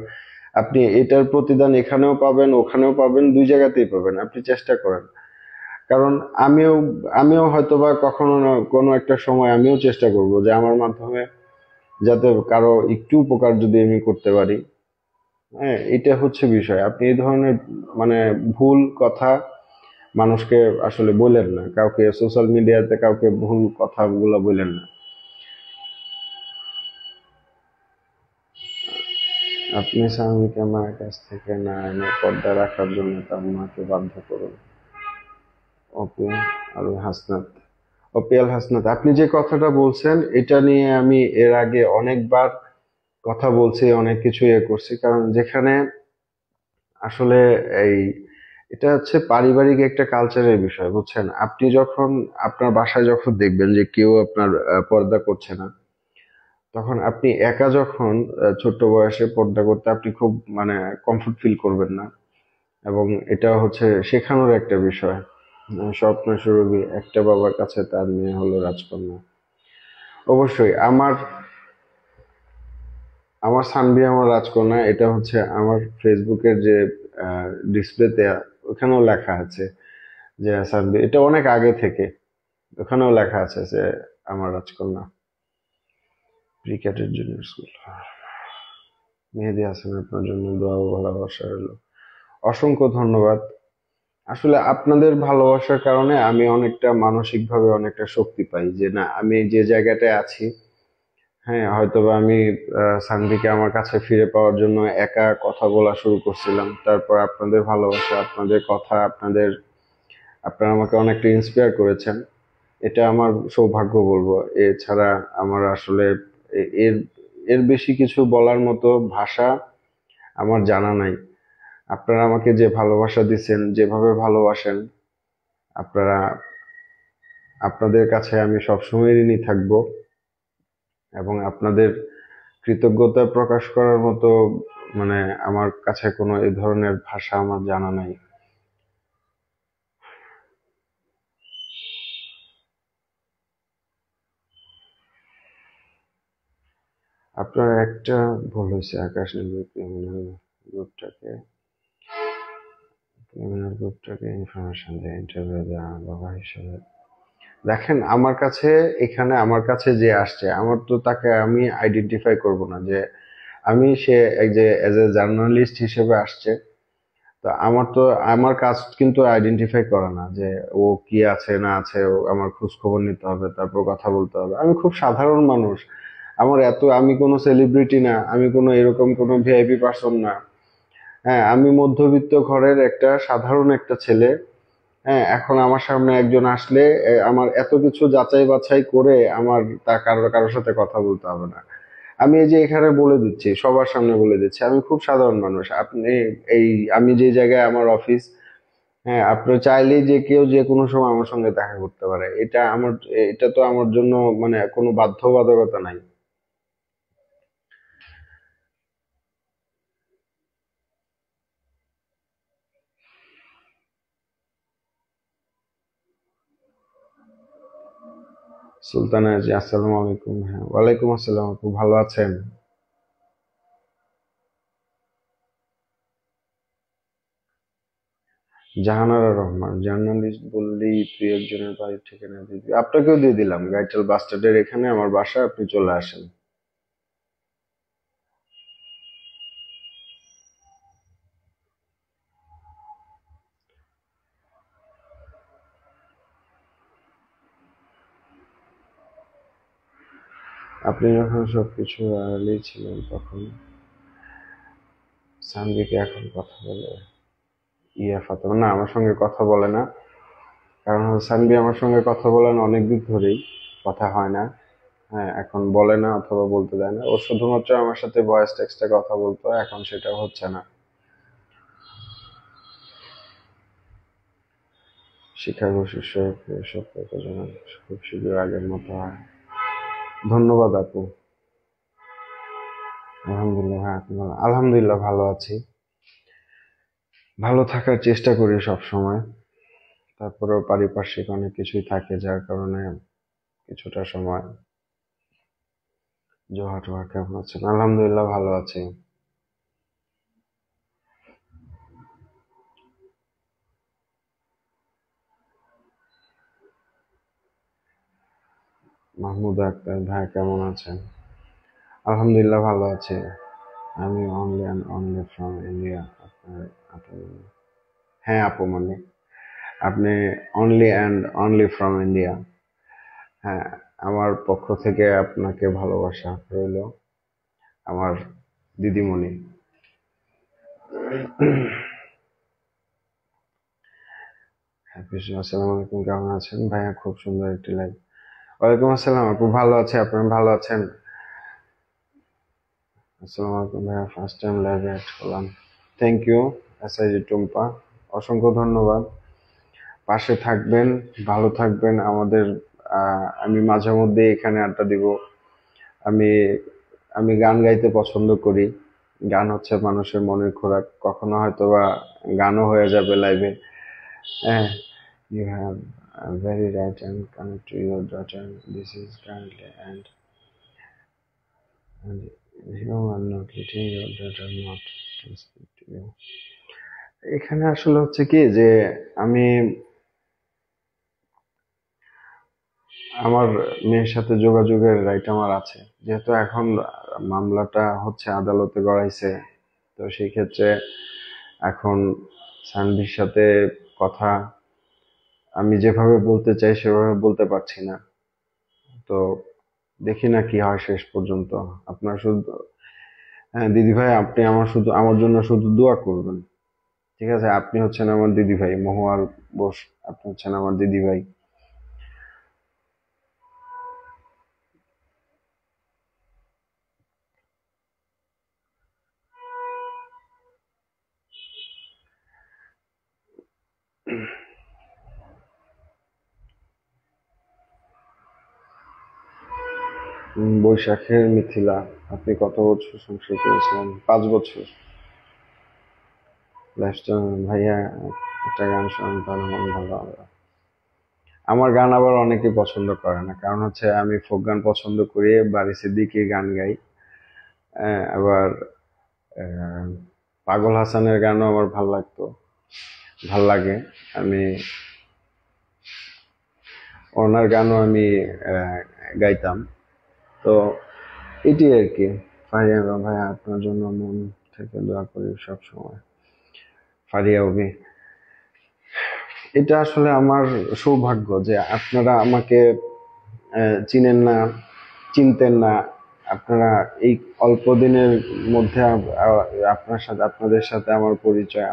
আপনি এটার প্রতিদান এখানেও পাবেন, ওখানেও পাবেন, দুই জায়গাতেই পাবেন। আপনি চেষ্টা করেন, কারণ আমিও আমিও হয়তোবা কখনো না কোনো একটা সময় আমিও চেষ্টা করব যে আমার মাধ্যমে যাতে কারো একটু উপকার যদি আমি করতে পারি। হ্যাঁ, এটা হচ্ছে বিষয়। আপনি এই ধরনের মানে ভুল কথা মানুষকে আসলে বলেন না, কাউকে সোশ্যাল মিডিয়াতে কাউকে ভুল কথাগুলো বলেন না। আপনি স্বামীকে মায়ের কাছ থেকে না এনে পর্দা রাখার জন্য তার মাকে বাধ্য করুন। ওপি আল হাসনাত, ওপি আল হাসনাত, আপনি যে কথাটা বলছেন এটা নিয়ে আমি এর আগে অনেকবার কথা বলছি, অনেক কিছু করছি, কারণ যেখানে আসলে এই এটা হচ্ছে পারিবারিক একটা কালচারের বিষয়, বুঝছেন? আপনি যখন আপনার বাসায় যখন দেখবেন যে কেউ আপনার পর্দা করছে না, তখন আপনি একা যখন ছোট্ট বয়সে পর্দা করতে আপনি খুব মানে কমফোর্ট ফিল করবেন না। এবং এটা হচ্ছে শেখানোর একটা বিষয়। স্বপ্ন সুরভি, একটা বাবার কাছে তার মেয়ে হলো রাজকন্যা। অবশ্যই আমার আমার সানভি আমার রাজকন্যা, এটা হচ্ছে আমার ফেসবুকের যে ডিসপ্লেতে, ওখানেও লেখা আছে যে সানভি, এটা অনেক আগে থেকে ওখানেও লেখা আছে যে আমার রাজকন্যা। ক্রিকেটের জুনিয়র স্কুল, মেহেদী হাসান, আপনার জন্য দোয়া ও ভালোবাসা রইলো। অসংখ্য ধন্যবাদ। আসলে আপনাদের ভালোবাসার কারণে আমি অনেকটা মানসিকভাবে অনেকটা শক্তি পাই, যে না, আমি যে জায়গাটায় আছি, হ্যাঁ, হয়তোবা আমি সানভিকে আমার কাছে ফিরে পাওয়ার জন্য একা কথা বলা শুরু করছিলাম, তারপর আপনাদের ভালোবাসা, আপনাদের কথা, আপনারা আমাকে অনেকটা ইন্সপায়ার করেছেন। এটা আমার সৌভাগ্য বলবো। এছাড়া আমার আসলে এর এর বেশি কিছু বলার মতো ভাষা আমার জানা নাই। আপনারা আমাকে যে ভালোবাসা দিচ্ছেন, যেভাবে ভালোবাসেন, আপনারা আপনাদের কাছে আমি সবসময় ঋণী থাকবো। এবং আপনাদের কৃতজ্ঞতা প্রকাশ করার মতো মানে আমার কাছে কোনো এই ধরনের ভাষা আমার জানা নাই। আপনার একটা ভুল হয়েছে, আকাশ নির্ভর ক্রিমিনাল গ্রুপটাকে ইনফরমেশন দেয়, ইন্টারভিউ দেওয়া বাবা হিসেবে। দেখেন, আমার কাছে, এখানে আমার কাছে যে আসছে, আমার তো তাকে আমি আইডেন্টিফাই করব না যে আমি, সে এই যে এজ এ জার্নালিস্ট হিসেবে আসছে। তো আমার তো, আমার কাজ কিন্তু আইডেন্টিফাই করা না যে ও কি আছে না আছে, ও আমার খোঁজ খবর নিতে হবে, তারপর কথা বলতে হবে। আমি খুব সাধারণ মানুষ, আমার এত, আমি কোনো সেলিব্রিটি না, আমি কোনো এরকম কোনো ভিআইপি পার্সন না। হ্যাঁ, আমি মধ্যবিত্ত ঘরের একটা সাধারণ একটা ছেলে। হ্যাঁ, এখন আমার সামনে একজন আসলে আমার এত কিছু যাচাই বাছাই করে আমার তা কারোর সাথে কথা বলতে হবে না। আমি এই যে এখানে বলে দিচ্ছি, সবার সামনে বলে দিচ্ছি, আমি খুব সাধারণ মানুষ। আপনি এই, আমি যে জায়গায় আমার অফিস, হ্যাঁ, আপনি চাইলেই যে কেউ যে কোনো সময় আমার সঙ্গে দেখা করতে পারে। এটা আমার, এটা তো আমার জন্য মানে কোনো বাধ্যবাধকতা নাই। সুলতানা জি, আসসালামু আলাইকুম। হ্যাঁ, ওয়ালাইকুম আসসালাম। আপু ভালো আছেন? জাহানারা রহমান, জার্নালিস্ট বললেই তুই একজনের বাড়ির ঠিকানা দিয়ে দিবি। আপনাকেও দিয়ে দিলাম, গাইটাল বাস স্ট্যান্ডের এখানে আমার বাসা, আপনি চলে আসেন। আপনি যখন সবকিছু আড়ালেই ছিলেন তখন সানভিকে এখন কথা বলে? ইয়া ফাতেমা না, আমার সঙ্গে কথা বলে না। কারণ হচ্ছে সানভি আমার সঙ্গে কথা বলেন অনেক দিন ধরেই, কথা হয় না। হ্যাঁ, এখন বলে না অথবা বলতে দেয় না। ও শুধুমাত্র আমার সাথে ভয়েস টেক্সটে কথা বলতো, এখন সেটা হচ্ছে না। শিকাগো শীর্ষ এসব যেন খুব শীঘ্র আগের মতো হয়। ধন্যবাদ আপু। আলহামদুলিল্লাহ, হ্যাঁ আপনি আলহামদুলিল্লাহ ভালো আছি। ভালো থাকার চেষ্টা করি সব সময়। তারপরেও পারিপার্শ্বিক অনেক কিছুই থাকে, যার কারণে কিছুটা সময়। জোহা টোহা কেমন আছেন? আলহামদুলিল্লাহ ভালো আছি। মাহমুদ আক্তার ভাই কেমন আছেন? আলহামদুলিল্লাহ ভালো আছি। আমি only and only from India. আপনার আপু? হ্যাঁ আপু, মানে আপনি only and only from India. হ্যাঁ, আমার পক্ষ থেকে আপনাকে ভালোবাসা রইল, আমার দিদিমণি। আসসালামু আলাইকুম, কেমন আছেন ভাইয়া? খুব সুন্দর একটি লাইভ। ওয়ালাইকুম আসসালাম আপু, ভালো আছে। আপনারা ভালো আছেন? আসসালামু আলাইকুম ভাইয়া, ফার্স্ট টাইম লাইভে অ্যাড করলাম। থ্যাংক ইউ এসআইজি টুম্পা, অসংখ্য ধন্যবাদ। পাশে থাকবেন, ভালো থাকবেন আমাদের। আমি মাঝে মধ্যে এখানে আড্ডা দিব। আমি আমি গান গাইতে পছন্দ করি। গান হচ্ছে মানুষের মনের খোরাক। কখনো হয়তো বা গানও হয়ে যাবে লাইভে। হ্যাঁ, you have a very right and connect to your daughter. This is currently and you are not letting your daughter not to speak to you. এখানে আসলে হচ্ছে কি যে আমি আমার মেয়ের সাথে যোগাযোগের রাইট আমার আছে, যেহেতু এখন মামলাটা হচ্ছে আদালতে গড়াইছে। তো সেই ক্ষেত্রে এখন সানভির সাথে কথা আমি যেভাবে বলতে চাই সেভাবে বলতে পারছি না। তো দেখি না কি হয় শেষ পর্যন্ত। আপনার শুধু, হ্যাঁ দিদি ভাই, আপনি আমার শুধু, আমার জন্য শুধু দোয়া করবেন। ঠিক আছে? আপনি হচ্ছেন আমার দিদি ভাই, মহুয়ার বোস। আপনি হচ্ছেন আমার দিদি ভাই। বৈশাখের মিথিলা, আপনি কত বছর সংসার করেছিলেন? 5 বছর। লাইফস্টাইল ভাইয়া, একটা গান শোনান তাহলে মন ভালো হবে। আমার গান আবার অনেকে পছন্দ করে না, কারণ হচ্ছে আমি ফোক গান পছন্দ করি, বাড়ি সিদ্দিকী গান গাই। আবার পাগল হাসানের গানও আমার ভাল লাগে। আমি ওনার গানও আমি গাইতাম। তো এটি আর কি। ভাই আপনার জন্য মন থেকে দোয়া করি সব সময়। ফারিয়া অভি, এটা আসলে আমার সৌভাগ্য যে আপনারা আমাকে চিনেন না, চিনতেন না। আপনারা এই অল্প দিনের মধ্যে আপনাদের সাথে আমার পরিচয়,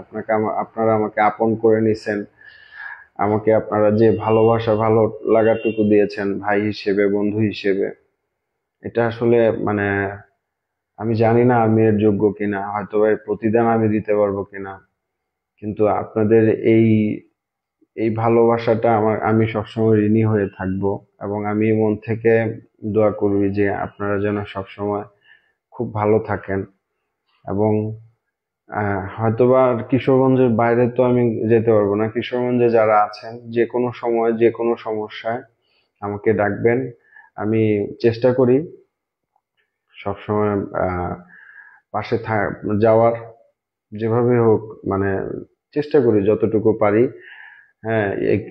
আপনারা আমাকে আপন করে নিছেন। আমাকে আপনারা যে ভালোবাসা, ভালো লাগাটুকু দিয়েছেন ভাই হিসেবে, বন্ধু হিসেবে, এটা আসলে মানে আমি জানি না আমি এর যোগ্য কিনা, হয়তো এর প্রতিদান আমি দিতে পারবো কিনা, কিন্তু আপনাদের এই এই ভালোবাসাটা আমি সবসময় ঋণী হয়ে থাকবো। এবং আমি মন থেকে দোয়া করবি যে আপনারা যেন সবসময় খুব ভালো থাকেন। এবং হয়তোবা কিশোরগঞ্জের বাইরে তো আমি যেতে পারবো না। কিশোরগঞ্জে যারা আছেন, যে কোনো সময় যে কোনো সমস্যায় আমাকে ডাকবেন। আমি চেষ্টা করি সবসময় পাশে যাওয়ার, যেভাবে হোক, মানে চেষ্টা করি যতটুকু পারি। হ্যাঁ,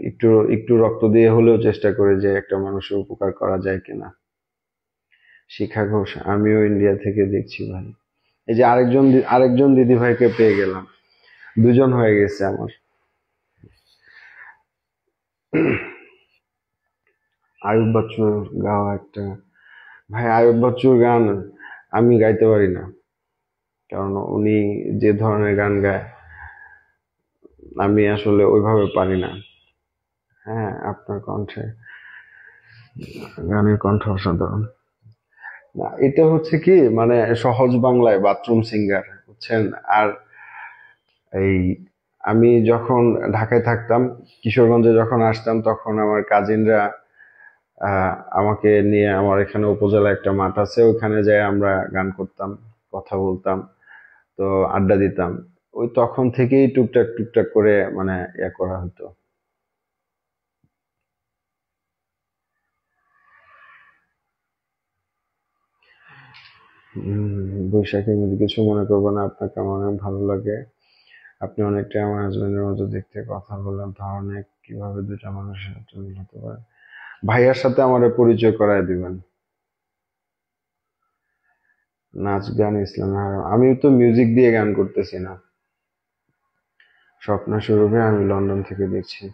একটু একটু রক্ত দিয়ে হলেও চেষ্টা করি যে একটা মানুষের উপকার করা যায় কিনা। শিখা ঘোষ, আমিও ইন্ডিয়া থেকে দেখছি ভাই। এই যে আরেকজন দিদি ভাইকে পেয়ে গেলাম, দুজন হয়ে গেছে আমার। আয়ুব বাচ্চুর গাওয়া একটা, ভাই আয়ুব বাচ্চুর গান আমি গাইতে পারি না, কারণ উনি যে ধরনের গান গায় আমি আসলে ওইভাবে পারি না। হ্যাঁ, আপনার গানের কণ্ঠ অসাধারণ। না, এটা হচ্ছে কি, মানে সহজ বাংলায় বাথরুম সিঙ্গার বুঝছেন। আর এই আমি যখন ঢাকায় থাকতাম, কিশোরগঞ্জে যখন আসতাম, তখন আমার কাজিনরা আমাকে নিয়ে, আমার এখানে উপজেলা একটা মাঠ আছে, ওখানে যাই আমরা গান করতাম, কথা বলতাম, তো আড্ডা দিতাম। ওই তখন থেকেই টুকটাক টুকটাক করে মানে ইয়া করা হতো। বৈশাখী মধ্যে কিছু মনে করবো না, আপনাকে আমার অনেক ভালো লাগে। আপনি অনেকটা আমার হাজবেন্ডের মতো দেখতে, কথা বলার ধরনে কিভাবে দুটা মানুষের সাথে মিল হতে পারে। ভাইয়ার সাথে আমার পরিচয় করায় দিবেন। নাচ গান ইসলাম হারাম, আমি তো মিউজিক দিয়ে গান করতেছি না। স্বপ্ন স্বরূপে, আমি লন্ডন থেকে দেখছি।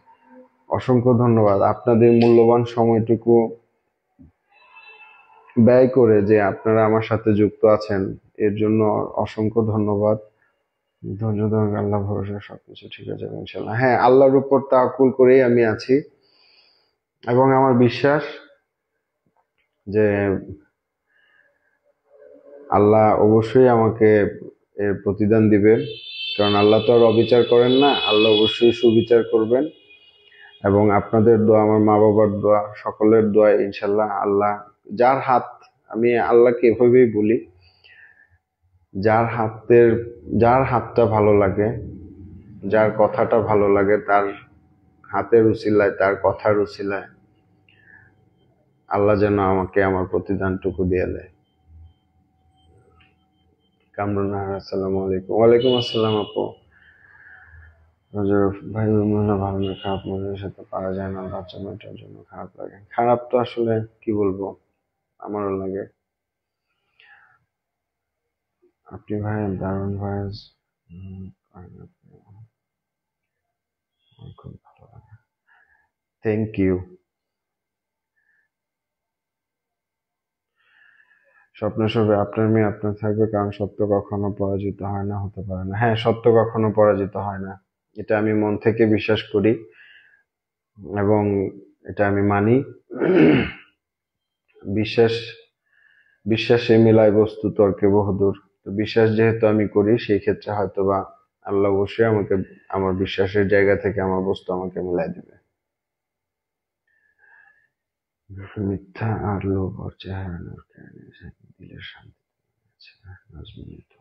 অসংখ্য ধন্যবাদ আপনাদের মূল্যবান সময়টুকু ব্যয় করে যে আপনারা আমার সাথে যুক্ত আছেন, এর জন্য অসংখ্য ধন্যবাদ। ধৈর্য ধরুন, আল্লাহ ভরসা, সবকিছু ঠিক হয়ে যাবে ইনশাল্লাহ। হ্যাঁ, আল্লাহর উপর তাওয়াক্কুল করেই আমি আছি। এবং আমার বিশ্বাস যে আল্লাহ অবশ্যই আমাকে এর প্রতিদান দিবেন, কারণ আল্লাহ তো আর অবিচার করেন না। আল্লাহ অবশ্যই সুবিচার করবেন। এবং আপনাদের দোয়া, আমার মা বাবার দোয়া, সকলের দোয়া, ইনশাল্লাহ আল্লাহ যার হাত, আমি আল্লাহকে এভাবেই বলি, যার হাতের, যার হাতটা ভালো লাগে, যার কথাটা ভালো লাগে, তার হাতের উছিলায়, তার কথার উছিলায় আল্লাহ যেন আমাকে আমার প্রতিদানটুকু দিয়ে দেয়। কামরুন নাহার, আসসালামু আলাইকুম। ওয়ালাইকুম আসসালাম আপু। রোজার ভাই, ওই মহিলা ভালো না, খারাপ মহিলার সাথে পারা যায় না, বাচ্চা মেয়েটার জন্য খারাপ লাগে। খারাপ তো আসলে কি বলবো, আমারও লাগে। আপনি ভাই দারুণ ভয়েস করেন আপনি, আমার খুব ভালো লাগে। Thank you. স্বপ্ন সবে, আপনার মেয়ে আপনার থাকবে, কারণ সত্য কখনো পরাজিত হয় না, হতে পারে না। হ্যাঁ, সত্য কখনো পরাজিত হয় না, এটা আমি মন থেকে বিশ্বাস করি এবং এটা আমি মানি। বিশ্বাস বিশ্বাসে মিলায় বস্তু তর্কে বহুদূর। তো বিশ্বাস যেহেতু আমি করি, সেই ক্ষেত্রে হয়তোবা আল্লাহ অবশ্যই আমাকে আমার বিশ্বাসের জায়গা থেকে আমার বস্তু আমাকে মিলাই দিবে। মিথ্যা আর লোভ ওর চেহারা নূর কেড়ে নিয়েছে, দিলের শান্তি আছে। নাজমুল তো,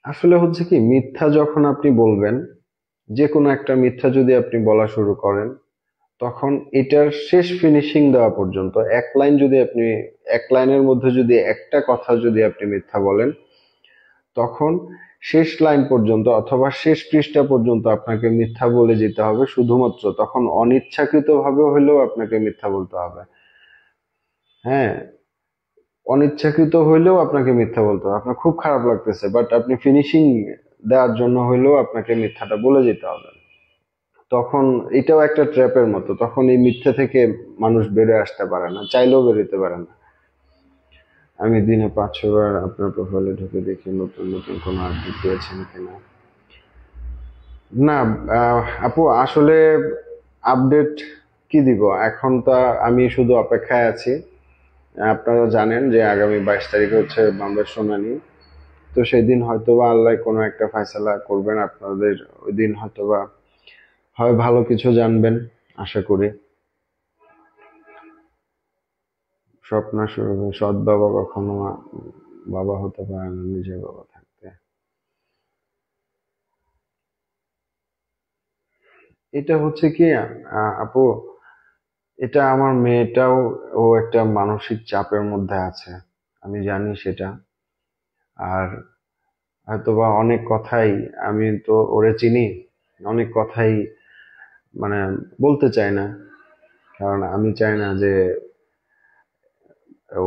আসলে হচ্ছে কি, মিথ্যা যখন আপনি বলবেন, যে কোনো একটা মিথ্যা যদি আপনি বলা শুরু করেন, তখন এটার শেষ ফিনিশিং দেওয়া পর্যন্ত এক লাইন যদি আপনি, এক লাইনের মধ্যে যদি একটা কথা যদি আপনি মিথ্যা বলেন, তখন শেষ লাইন পর্যন্ত অথবা শেষ পৃষ্ঠা পর্যন্ত আপনাকে মিথ্যা বলে যেতে হবে, শুধুমাত্র তখন অনিচ্ছাকৃত ভাবে হলেও আপনাকে মিথ্যা বলতে হবে। হ্যাঁ, অনিচ্ছাকৃত হইলেও আপনাকে মিথ্যা বলতে হবে, আপনার খুব খারাপ লাগতেছে বাট আপনি ফিনিশিং দেওয়ার জন্য হইলেও আপনাকে মিথ্যাটা বলে যেতে হবে। তখন এটাও একটা ট্র্যাপের মতো, তখন এই মিথ্যা থেকে মানুষ বেরোয় আসতে পারে না, চাইলেও বেরোতে পারে না। আমি দিনে 5-6 বার আপনার প্রোফাইলে ঢুকে দেখি নতুন নতুন কোনো আপডেট দিয়েছেন কিনা। না, আপু আসলে আপডেট কি দিব এখন, তা আমি শুধু অপেক্ষায় আছি। আপনারা জানেন যে আগামী 22 তারিখে হচ্ছে মামলার শুনানি। তো সেদিন হয়তোবা আল্লাহ কোনো একটা ফয়সালা করবেন, আপনাদের ওই দিন হয়তোবা হয় ভালো কিছু জানবেন, আশা করি। স্বপ্ন সৎ বাবা কখনো বাবা হতে পারে না নিজের বাবা থাকতে। এটা হচ্ছে কি আপু, এটা আমার মেয়েটাও, ও একটা মানসিক চাপের মধ্যে আছে, আমি জানি সেটা। আর হয়তোবা অনেক কথাই, আমি তো ওরে চিনি, অনেক কথাই মানে বলতে চাই না, কারণ আমি চাই না যে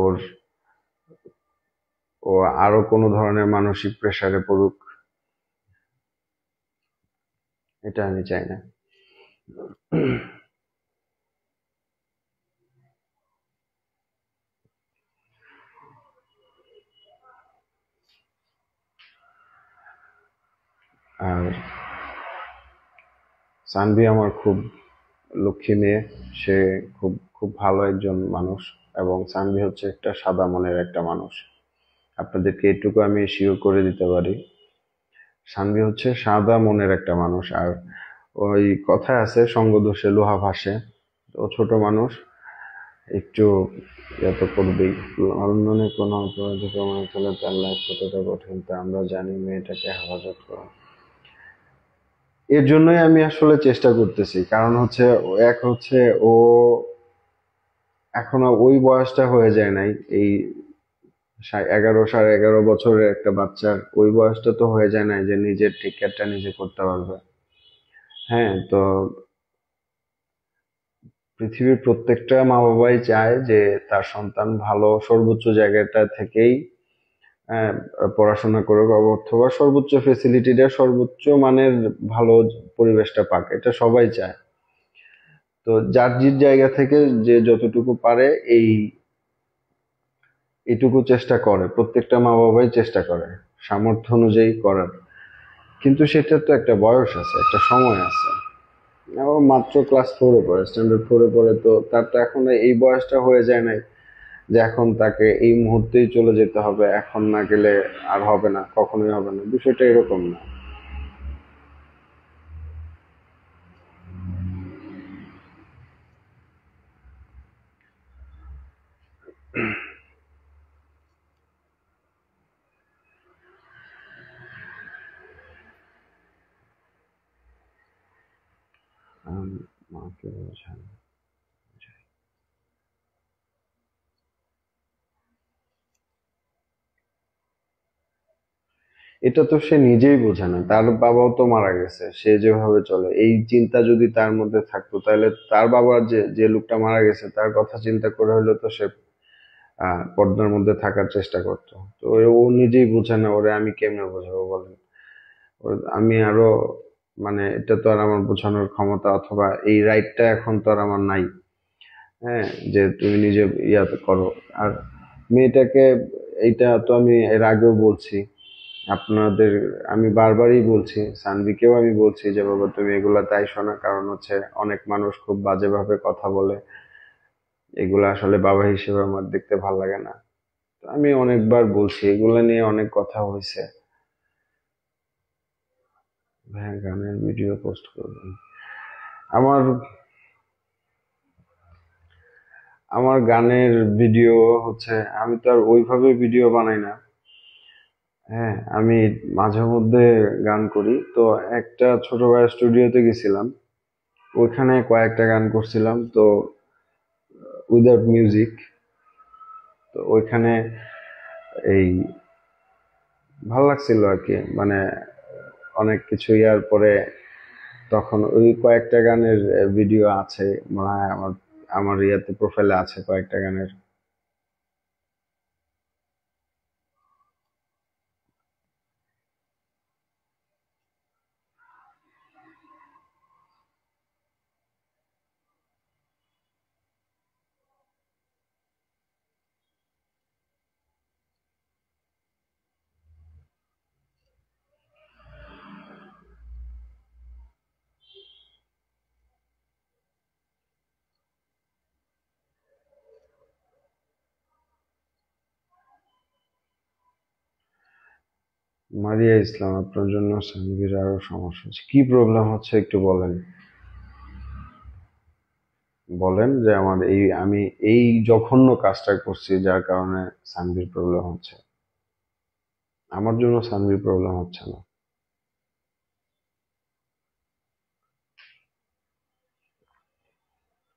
ওর, ও আরো কোনো ধরনের মানসিক প্রেসারে পড়ুক, এটা আমি চাই না। আর সানভি আমার খুব লক্ষ্মী মেয়ে, সে খুব খুব ভালো একজন মানুষ, এবং সানভি হচ্ছে একটা সাদা মনের একটা মানুষ। আপনাদেরকে এটুকু আমি শিওর করে দিতে পারি, সানভি হচ্ছে সাদা মনের একটা মানুষ। আর ওই কথায় আছে, সঙ্গ দোষে লোহা ভাসে। ও ছোট মানুষ, একটু ইয়ে তো করবেই। লন্ডনে কোনো অপরাধী প্রমাণিত চলে, তার লাইফ কতটা কঠিন তা আমরা জানি, মেয়েটাকে হেফাজত করা। এর জন্যই আমি আসলে চেষ্টা করতেছি, কারণ হচ্ছে এক হচ্ছে ও এখনো ওই বয়সটা হয়ে যায় নাই, এই 11 সাড়ে 11 বছরের একটা বাচ্চার ওই বয়সটা তো হয়ে যায় নাই যে নিজের টেক কেয়ারটা নিজে করতে পারবে। হ্যাঁ, তো পৃথিবীর প্রত্যেকটা মা বাবাই চায় যে তার সন্তান ভালো সর্বোচ্চ জায়গাটা থেকেই আহ, পড়াশোনা করুক, অথবা সর্বোচ্চ ফেসিলিটিটা, সর্বোচ্চ মানের ভালো পরিবেশটা পাক, এটা সবাই চায়। তো যার যার জায়গা থেকে যে যতটুকু পারে এই এটুকু চেষ্টা করে, প্রত্যেকটা মা বাবাই চেষ্টা করে সামর্থ্য অনুযায়ী করার। কিন্তু সেটা তো একটা বয়স আছে, একটা সময় আছে। ও মাত্র ক্লাস 4-এ পড়ে, স্ট্যান্ডার্ড 4-এ পড়ে, তো তার তো এখন এই বয়সটা হয়ে যায় নাই যে এখন তাকে এই মুহূর্তেই চলে যেতে হবে, এখন না গেলে আর হবে না, কখনোই হবে না, বিষয়টা এরকম না। মাকে বোঝান। এটা তো সে নিজেই বোঝে না, তার বাবাও তো মারা গেছে, সে যেভাবে চলে এই চিন্তা যদি তার মধ্যে থাকতো, তাহলে তার বাবার যে যে লোকটা মারা গেছে তার কথা চিন্তা করে হলে তো সে পর্দার মধ্যে থাকার চেষ্টা করতো। তো ও নিজেই বোঝে না, ওরে আমি কেমনে বোঝাবো বলেন। আমি আরো মানে এটা তো আর আমার বোঝানোর ক্ষমতা অথবা এই রাইটটা এখন তো আর আমার নাই। হ্যাঁ, যে তুমি নিজে ইয়া করো। আর মেয়েটাকে, এইটা তো আমি এর আগেও বলছি আপনাদের, আমি বারবারই বলছি, সানভিকেও আমি বলছি যে বাবা তুমি এগুলা তাই শোনা, কারণ হচ্ছে অনেক মানুষ খুব বাজেভাবে কথা বলে, এগুলা আসলে বাবা হিসেবে আমার দেখতে ভাল লাগে না। তো আমি অনেকবার বলছি, এগুলা নিয়ে অনেক কথা হয়েছে। হ্যাঁ, গানের ভিডিও পোস্ট করবেন। আমার আমার গানের ভিডিও হচ্ছে, আমি তো আর ওইভাবে ভিডিও বানাই না। হ্যাঁ, আমি মাঝে মধ্যে গান করি, তো একটা ছোট ভাইয়ের স্টুডিওতে গেছিলাম, ওইখানে কয়েকটা গান করছিলাম তো, উইদাউট মিউজিক। তো ওইখানে এই ভালো লাগছিল আর কি, মানে অনেক কিছু ইয়ার পরে তখন ওই কয়েকটা গানের ভিডিও আছে মনে হয় আমার, আমার ইয়াতে প্রোফাইলে আছে কয়েকটা গানের। মারিয়া ইসলাম, আপনার জন্য সানভীর আরো সমস্যা হচ্ছে, কি প্রবলেম হচ্ছে একটু বলেন। বলেন যে আমার এই, আমি এই জঘন্য কাজটা করছি যার কারণে সানভীর প্রবলেম হচ্ছে। আমার জন্য সানভীর প্রবলেম হচ্ছে না।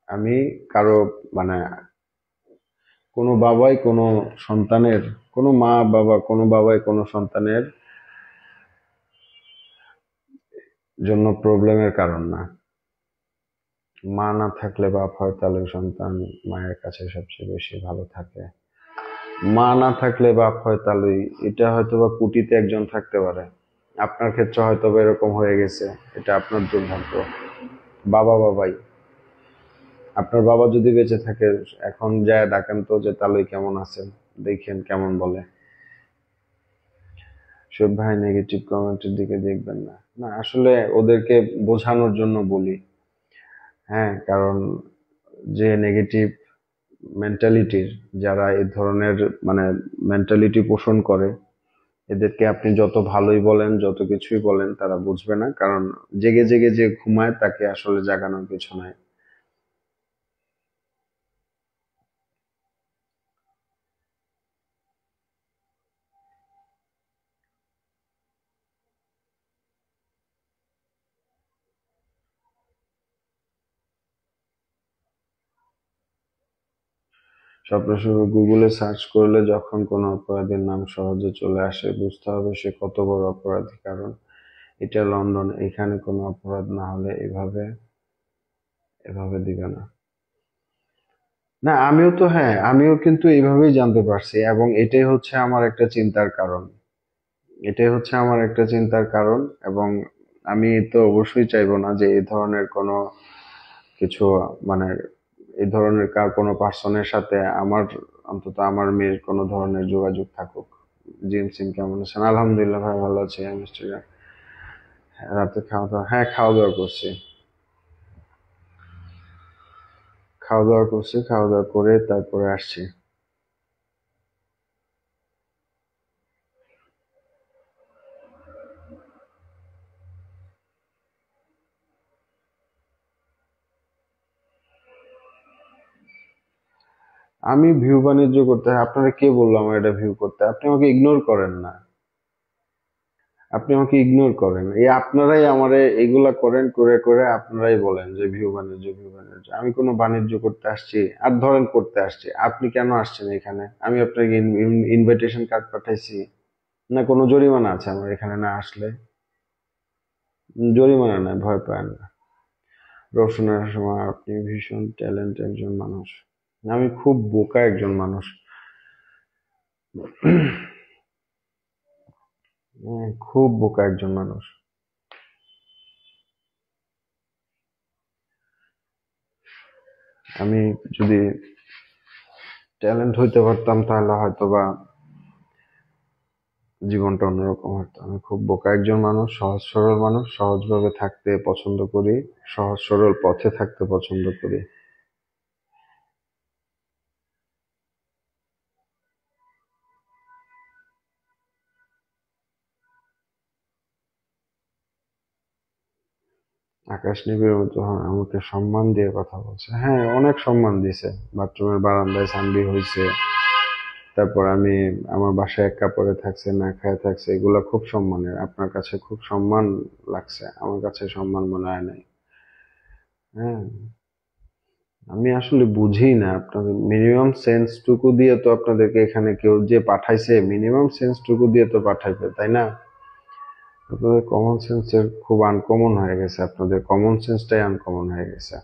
আমি কারো, মানে কোনো বাবাই কোনো সন্তানের, কোনো মা বাবা, কোনো বাবাই কোনো সন্তানের জন্য প্রবলেমের কারণ না। মা না থাকলে বাপ হয়, তাহলে সন্তান মায়ের কাছে সবচেয়ে বেশি ভালো থাকে। মা না থাকলে বাপ হয়, তাহলে এটা হয়তো বা কোটিতে একজন থাকতে পারে, আপনার ক্ষেত্রে হয়তো বা এরকম হয়ে গেছে, এটা আপনার দুর্ভাগ্য। বাবা বাবাই, আপনার বাবা যদি বেঁচে থাকে এখন যায় ডাকেন তো যে তালুই কেমন আছেন, দেখেন কেমন বলে। সব ভাই নেগেটিভ কমেন্টের দিকে দেখবেন না, না আসলে ওদেরকে বোঝানোর জন্য বলি। হ্যাঁ, কারণ যে নেগেটিভ মেন্টালিটির, যারা এই ধরনের মানে মেন্টালিটি পোষণ করে, এদেরকে আপনি যত ভালোই বলেন, যত কিছুই বলেন, তারা বুঝবে না। কারণ জেগে জেগে যে ঘুমায় তাকে আসলে জাগানোর কিছু নাই। স্বপ্ন শুরু গুগলে সার্চ করলে যখন কোনো অপরাধীর নাম সহজে চলে আসে, বুঝতে হবে সে কত বড় অপরাধী। কারণ এটা লন্ডন, এখানে কোনো অপরাধ না হলে এভাবে এভাবে দিবে না। না আমিও তো, হ্যাঁ আমিও কিন্তু এইভাবেই জানতে পারছি, এবং এটাই হচ্ছে আমার একটা চিন্তার কারণ। এটাই হচ্ছে আমার একটা চিন্তার কারণ। এবং আমি তো অবশ্যই চাইবো না যে এই ধরনের কোনো কিছু, মানে এই ধরনের কোনো পার্সনের সাথে আমার, অন্তত আমার মেয়ের কোনো ধরনের যোগাযোগ থাকুক। জিম সিম কেমন আছেন? আলহামদুলিল্লাহ ভাই, ভালো আছি। আমি রাতে খাওয়া দাওয়া, হ্যাঁ খাওয়া দাওয়া করছি। খাওয়া দাওয়া করছি, খাওয়া দাওয়া করে তারপরে আসছি। আমি ভিউ বাণিজ্য করতে, আপনারা কে বললাম এটা ভিউ করতে? আপনি আমাকে ইগনোর করেন না, আপনি আমাকে ইগনোর করেন। এই আপনারাই আমারে এগুলা করেন, করে করে আপনারাই বলেন যে ভিউ বাণিজ্য, ভিউ বাণিজ্য। আমি কোনো বাণিজ্য করতে আসছি? আর ধরেন করতে আসছি, আপনি কেন আসছেন এখানে? আমি আপনাকে ইনভাইটেশন কার্ড পাঠাইছি? না কোনো জরিমানা আছে আমার এখানে না আসলে? জরিমানা নাই, ভয় পায় না। রওশনের সময় আপনি ভীষণ ট্যালেন্ট একজন মানুষ। আমি খুব বোকা একজন মানুষ। খুব বোকা একজন মানুষ। আমি যদি ট্যালেন্ট হইতে পারতাম তাহলে হয়তো বা জীবনটা অন্যরকম হতো। আমি খুব বোকা একজন মানুষ, সহজ সরল মানুষ, সহজভাবে থাকতে পছন্দ করি, সহজ সরল পথে থাকতে পছন্দ করি। আকাশ নিবিড়ের মতো, হ্যাঁ, আমাকে সম্মান দিয়ে কথা বলছে, হ্যাঁ অনেক সম্মান দিছে। বাথরুমের বারান্দায় সানডি হয়েছে, তারপর আমি আমার বাসায় এক কাপড়ে থাকছে, না খায় থাকছে, এগুলা খুব সম্মানের। আপনার কাছে খুব সম্মান লাগছে, আমার কাছে সম্মান মনে হয় নাই। হ্যাঁ, আমি আসলে বুঝি না আপনাদের মিনিমাম সেন্স টুকু দিয়ে তো আপনাদেরকে এখানে কেউ যে পাঠাইছে মিনিমাম সেন্স টুকু দিয়ে তো পাঠাইবে, তাই না? আপনাদের কমন সেন্সের খুব আনকমন হয়ে গেছে, আপনাদের কমন সেন্সটাই আনকমন হয়ে গেছে।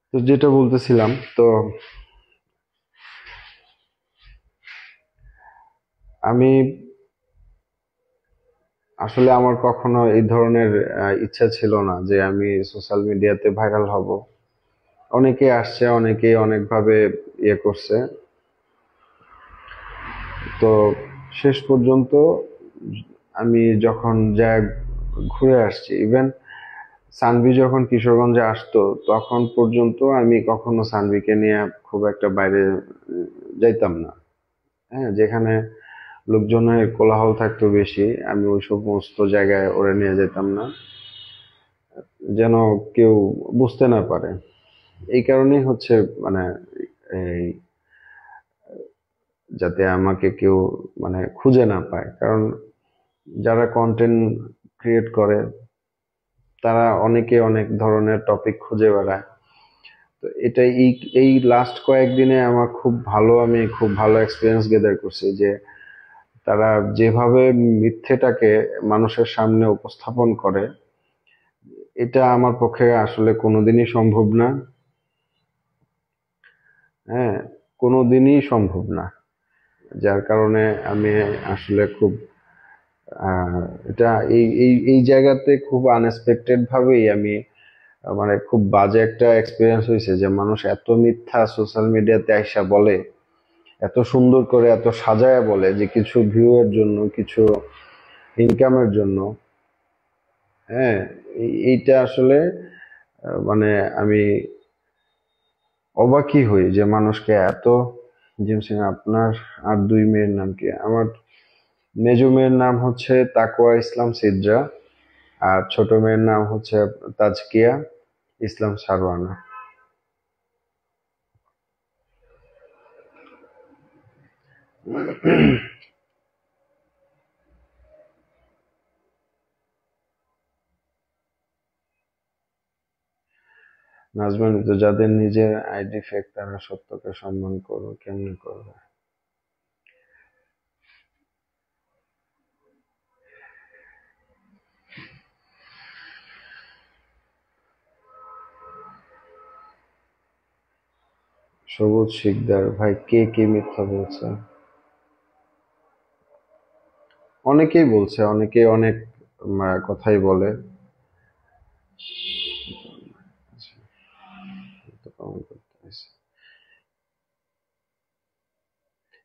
তো যেটা বলতেছিলাম, তো আমি আসলে আমার কখনো এই ধরনের ইচ্ছা ছিল না যে আমি সোশ্যাল মিডিয়াতে ভাইরাল হব। অনেকে আসছে, অনেকেই অনেকভাবে ইয়ে করছে। তো শেষ পর্যন্ত আমি যখন যা ঘুরে আসছি, ইভেন সানভি যখন কিশোরগঞ্জে আসতো তখন পর্যন্ত আমি কখনো সানভিকে নিয়ে খুব একটা বাইরে যাইতাম না। হ্যাঁ, যেখানে লোকজনের কোলাহল থাকতো বেশি, আমি ওই সমস্ত জায়গায় ওরে নিয়ে যেতাম না, যেন কেউ বুঝতে না পারে। এই কারণেই হচ্ছে মানে এই, যাতে আমাকে কেউ মানে খুঁজে না পায়। কারণ যারা কন্টেন্ট ক্রিয়েট করে তারা অনেকে অনেক ধরনের টপিক খুঁজে বেড়ায়। তো এটা এই লাস্ট কয়েকদিনে আমার আমি খুব ভালো এক্সপিরিয়েন্স গেদার করছি যে তারা যেভাবে মিথ্যেটাকে মানুষের সামনে উপস্থাপন করে, এটা আমার পক্ষে আসলে কোনোদিনই সম্ভব না। হ্যাঁ, কোনোদিনই সম্ভব না। যার কারণে আমি আসলে খুব আহ, এটা এই জায়গাতে খুব আনএক্সপেক্টেড ভাবেই আমি মানে খুব বাজে একটা এক্সপিরিয়েন্স হয়েছে যে মানুষ এত মিথ্যা সোশ্যাল মিডিয়াতে আইসা বলে, এত সুন্দর করে এত সাজায়া বলে যে কিছু ভিউ এর জন্য, কিছু ইনকামের জন্য। হ্যাঁ, এইটা আসলে মানে আমি অবাকই হই যে মানুষকে এত। জিম সিং, আপনার আর দুই মেয়ের নাম কি? আমার মেজো মেয়ের নাম হচ্ছে তাকওয়া ইসলাম সিদ্রা, আর ছোট মেয়ের নাম হচ্ছে তাজকিয়া ইসলাম সারওয়ানা। নাজমান, তো যাদের নিজের আইডি ফেক তারা সত্যকে সম্মান করো কেমনে করবে? সবুজ শিকদার ভাই, কে কে মিথ্যা বলছে? অনেকেই বলছে, অনেকে অনেক কথাই বলে। তো কেমন করতে হয়েছে?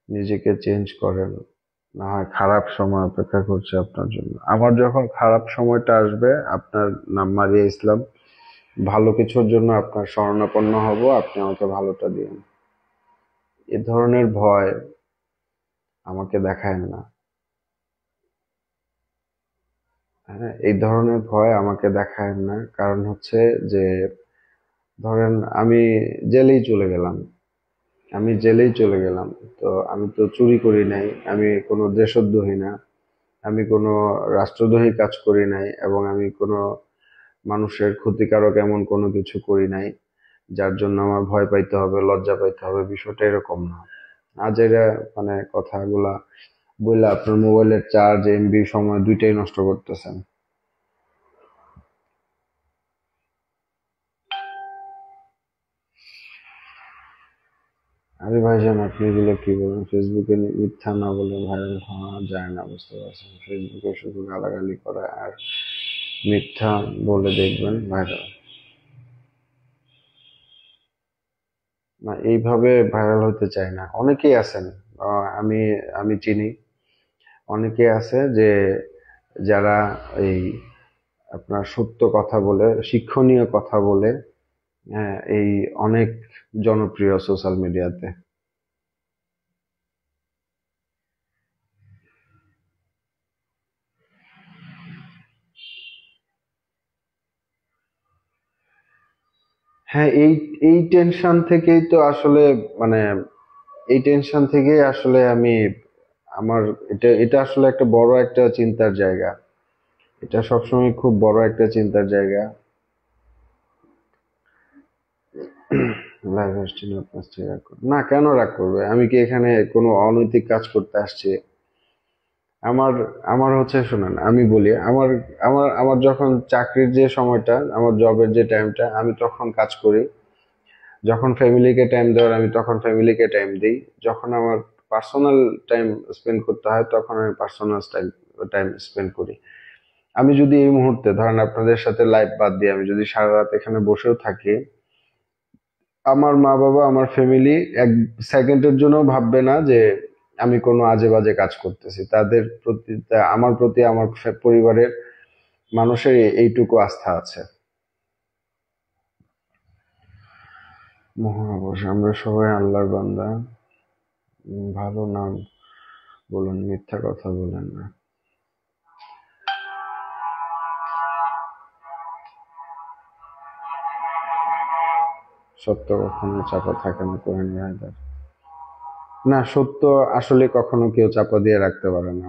নিজেকে চেঞ্জ করেন, না হয় খারাপ সময় অপেক্ষা করছে আপনার জন্য। আমার যখন খারাপ সময়টা আসবে, আপনার নাম মারিয়া ইসলাম, ভালো কিছুর জন্য আপনার শরণাপন্ন হব, আপনি আমাকে ভালোটা দিন। এ ধরনের ভয় আমাকে দেখায় না। হ্যাঁ, এই ধরনের ভয় আমাকে দেখায় না, কারণ হচ্ছে যে ধরেন আমি জেলেই চলে গেলাম, আমি জেলেই চলে গেলাম, তো আমি তো চুরি করি নাই, আমি কোনো দেশদ্রোহী না, আমি কোনো রাষ্ট্রদ্রোহী কাজ করি নাই, এবং আমি কোনো মানুষের ক্ষতিকারক এমন কোনো কিছু করি নাই যার জন্য আমার ভয় পাইতে হবে, লজ্জা পাইতে হবে। বিষয়টা এরকম না। আজ এরা মানে কথাগুলা বললে আপনার মোবাইলের চার্জ, এমবি, সময় দুইটাই নষ্ট করতেছেন। আরে ভাইজান, আপনি এগুলো কি বলেন? ফেসবুকে মিথ্যা না বলে ভাইরাল হওয়া যায় না, বুঝতে পারছেন? ফেসবুকে শুধু গালাগালি করা আর মিথ্যা বলে দেখবেন ভাইরাল। না, এইভাবে ভাইরাল হতে চাই না। অনেকেই আছেন, আমি আমি চিনি, অনেকে আছে যে যারা এই আপনার সত্য কথা বলে, শিক্ষণীয় কথা বলে, হ্যাঁ, এই অনেক জনপ্রিয় সোশ্যাল মিডিয়াতে। হ্যাঁ, এই টেনশন থেকেই তো আসলে মানে এই টেনশন থেকেই আসলে আমি আমার এটা এটা আসলে একটা বড় একটা চিন্তার জায়গা। এটা সবসময় খুব বড় একটা চিন্তার জায়গা। লাইভ আসছিল আপনার থেকে রাগ করবে না, কেন রাগ করবে? আমি কি এখানে কোনো অনৈতিক কাজ করতে আসছি? আমার আমার হচ্ছে, শুনেন আমি বলি, আমার আমার আমার যখন চাকরির যে সময়টা, আমার জবের যে টাইমটা, আমি তখন কাজ করি। যখন ফ্যামিলিকে টাইম দেওয়ার, আমি তখন ফ্যামিলিকে টাইম দিই। যখন আমার পার্সোনাল টাইম স্পেন্ড করতে হয়, তখন আমি পার্সোনাল টাইম টাইম স্পেন্ড করি। আমি যদি এই মুহূর্তে ধরেন আপনাদের সাথে লাইভ বাদ দিয়ে আমি যদি সারা রাত এখানে বসেও থাকি, আমার মা বাবা, আমার ফ্যামিলি এক সেকেন্ডের জন্য ভাববে না যে আমি কোনো আজে বাজে কাজ করতেছি। তাদের প্রতি, আমার প্রতি, আমার পরিবারের মানুষের এইটুকু আস্থা আছে। মহানবশ, আমরা সবাই আল্লাহর বান্দা। ভালো নাম বলুন, মিথ্যা কথা বলেন না। সত্য কখনো চাপা থাকে না, কোহেন রায়দার। না, সত্য আসলে কখনো কেউ চাপা দিয়ে রাখতে পারে না।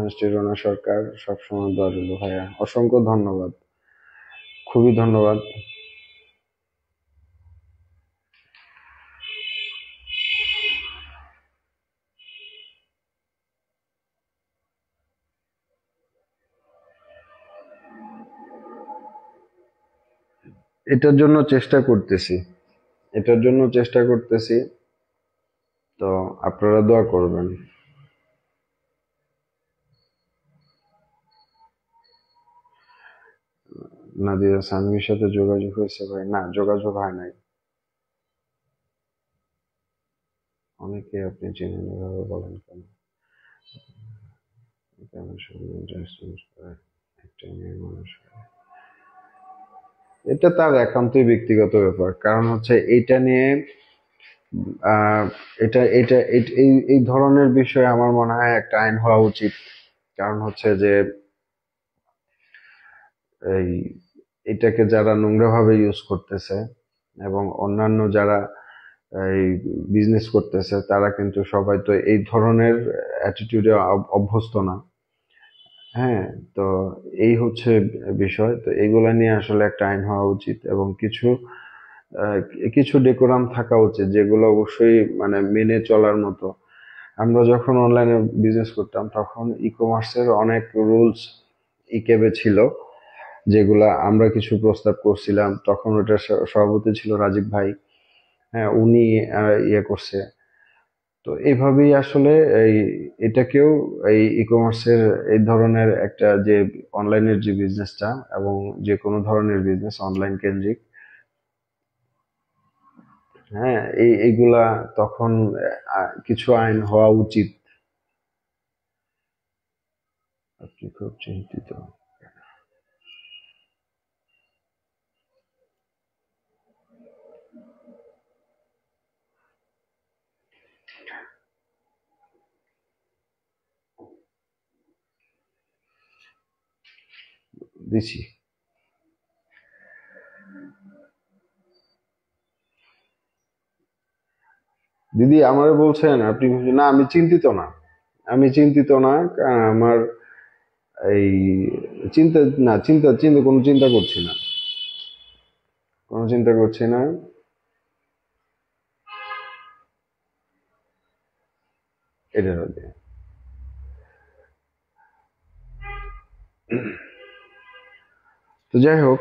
মিস্টার রোনা সরকার, সবসময় দোয়া রইল ভাইয়া, অসংখ্য ধন্যবাদ, খুবই ধন্যবাদ। এটার জন্য চেষ্টা করতেছি, এটার জন্য চেষ্টা করতেছি। তো আপনারা দোয়া করবেন। নাদিয়া সানভির সাথে যোগাযোগ হয়েছে ভাই? না, যোগাযোগ হয় নাই। অনেকে আপনি চেনেন, এভাবে বলেন কেন? কেন শুনলেন ইন্টারেস্টিং করে একটা মেয়ে মানুষ হয়? এটা তার একান্তই ব্যক্তিগত ব্যাপার। কারণ হচ্ছে এইটা নিয়ে আহ এটা এটা এই এই ধরনের বিষয়ে আমার মনে হয় একটা আইন হওয়া উচিত। কারণ হচ্ছে যে এই এটাকে যারা নোংরাভাবে ইউজ করতেছে, এবং অন্যান্য যারা এই বিজনেস করতেছে, তারা কিন্তু সবাই তো এই ধরনের অ্যাটিটিউডে অভ্যস্ত না। হ্যাঁ, তো এই হচ্ছে বিষয়। তো এইগুলা নিয়ে আসলে একটা আইন হওয়া উচিত, এবং আহ, কিছু ডেকোরাম থাকা উচিত, যেগুলো অবশ্যই মানে মেনে চলার মতো। আমরা যখন অনলাইনে বিজনেস করতাম, তখন ই কমার্সের অনেক রুলস ইকেবে ছিল, যেগুলা আমরা কিছু প্রস্তাব করছিলাম। তখন ওটা সভাপতি ছিল রাজীব ভাই। হ্যাঁ, উনি ইয়ে করছে। তো এইভাবেই আসলে এই এটাকেও, এই ই কমার্সের এই ধরনের একটা যে অনলাইনের যে বিজনেসটা, এবং যে কোনো ধরনের বিজনেস অনলাইন কেন্দ্রিক, হ্যাঁ, এইগুলা তখন কিছু আইন হওয়া উচিত। আপনি খুব চিন্তিত? দিছি। দিদি আমারে বলছেন আপনি? না, আমি চিন্তিত না। আমি চিন্তিত না, কারণ আমার এই চিন্তা, না, চিন্তা চিন্তা কোনো চিন্তা করছি না, কোনো চিন্তা করছি না। এটা হচ্ছে, তো যাই হোক,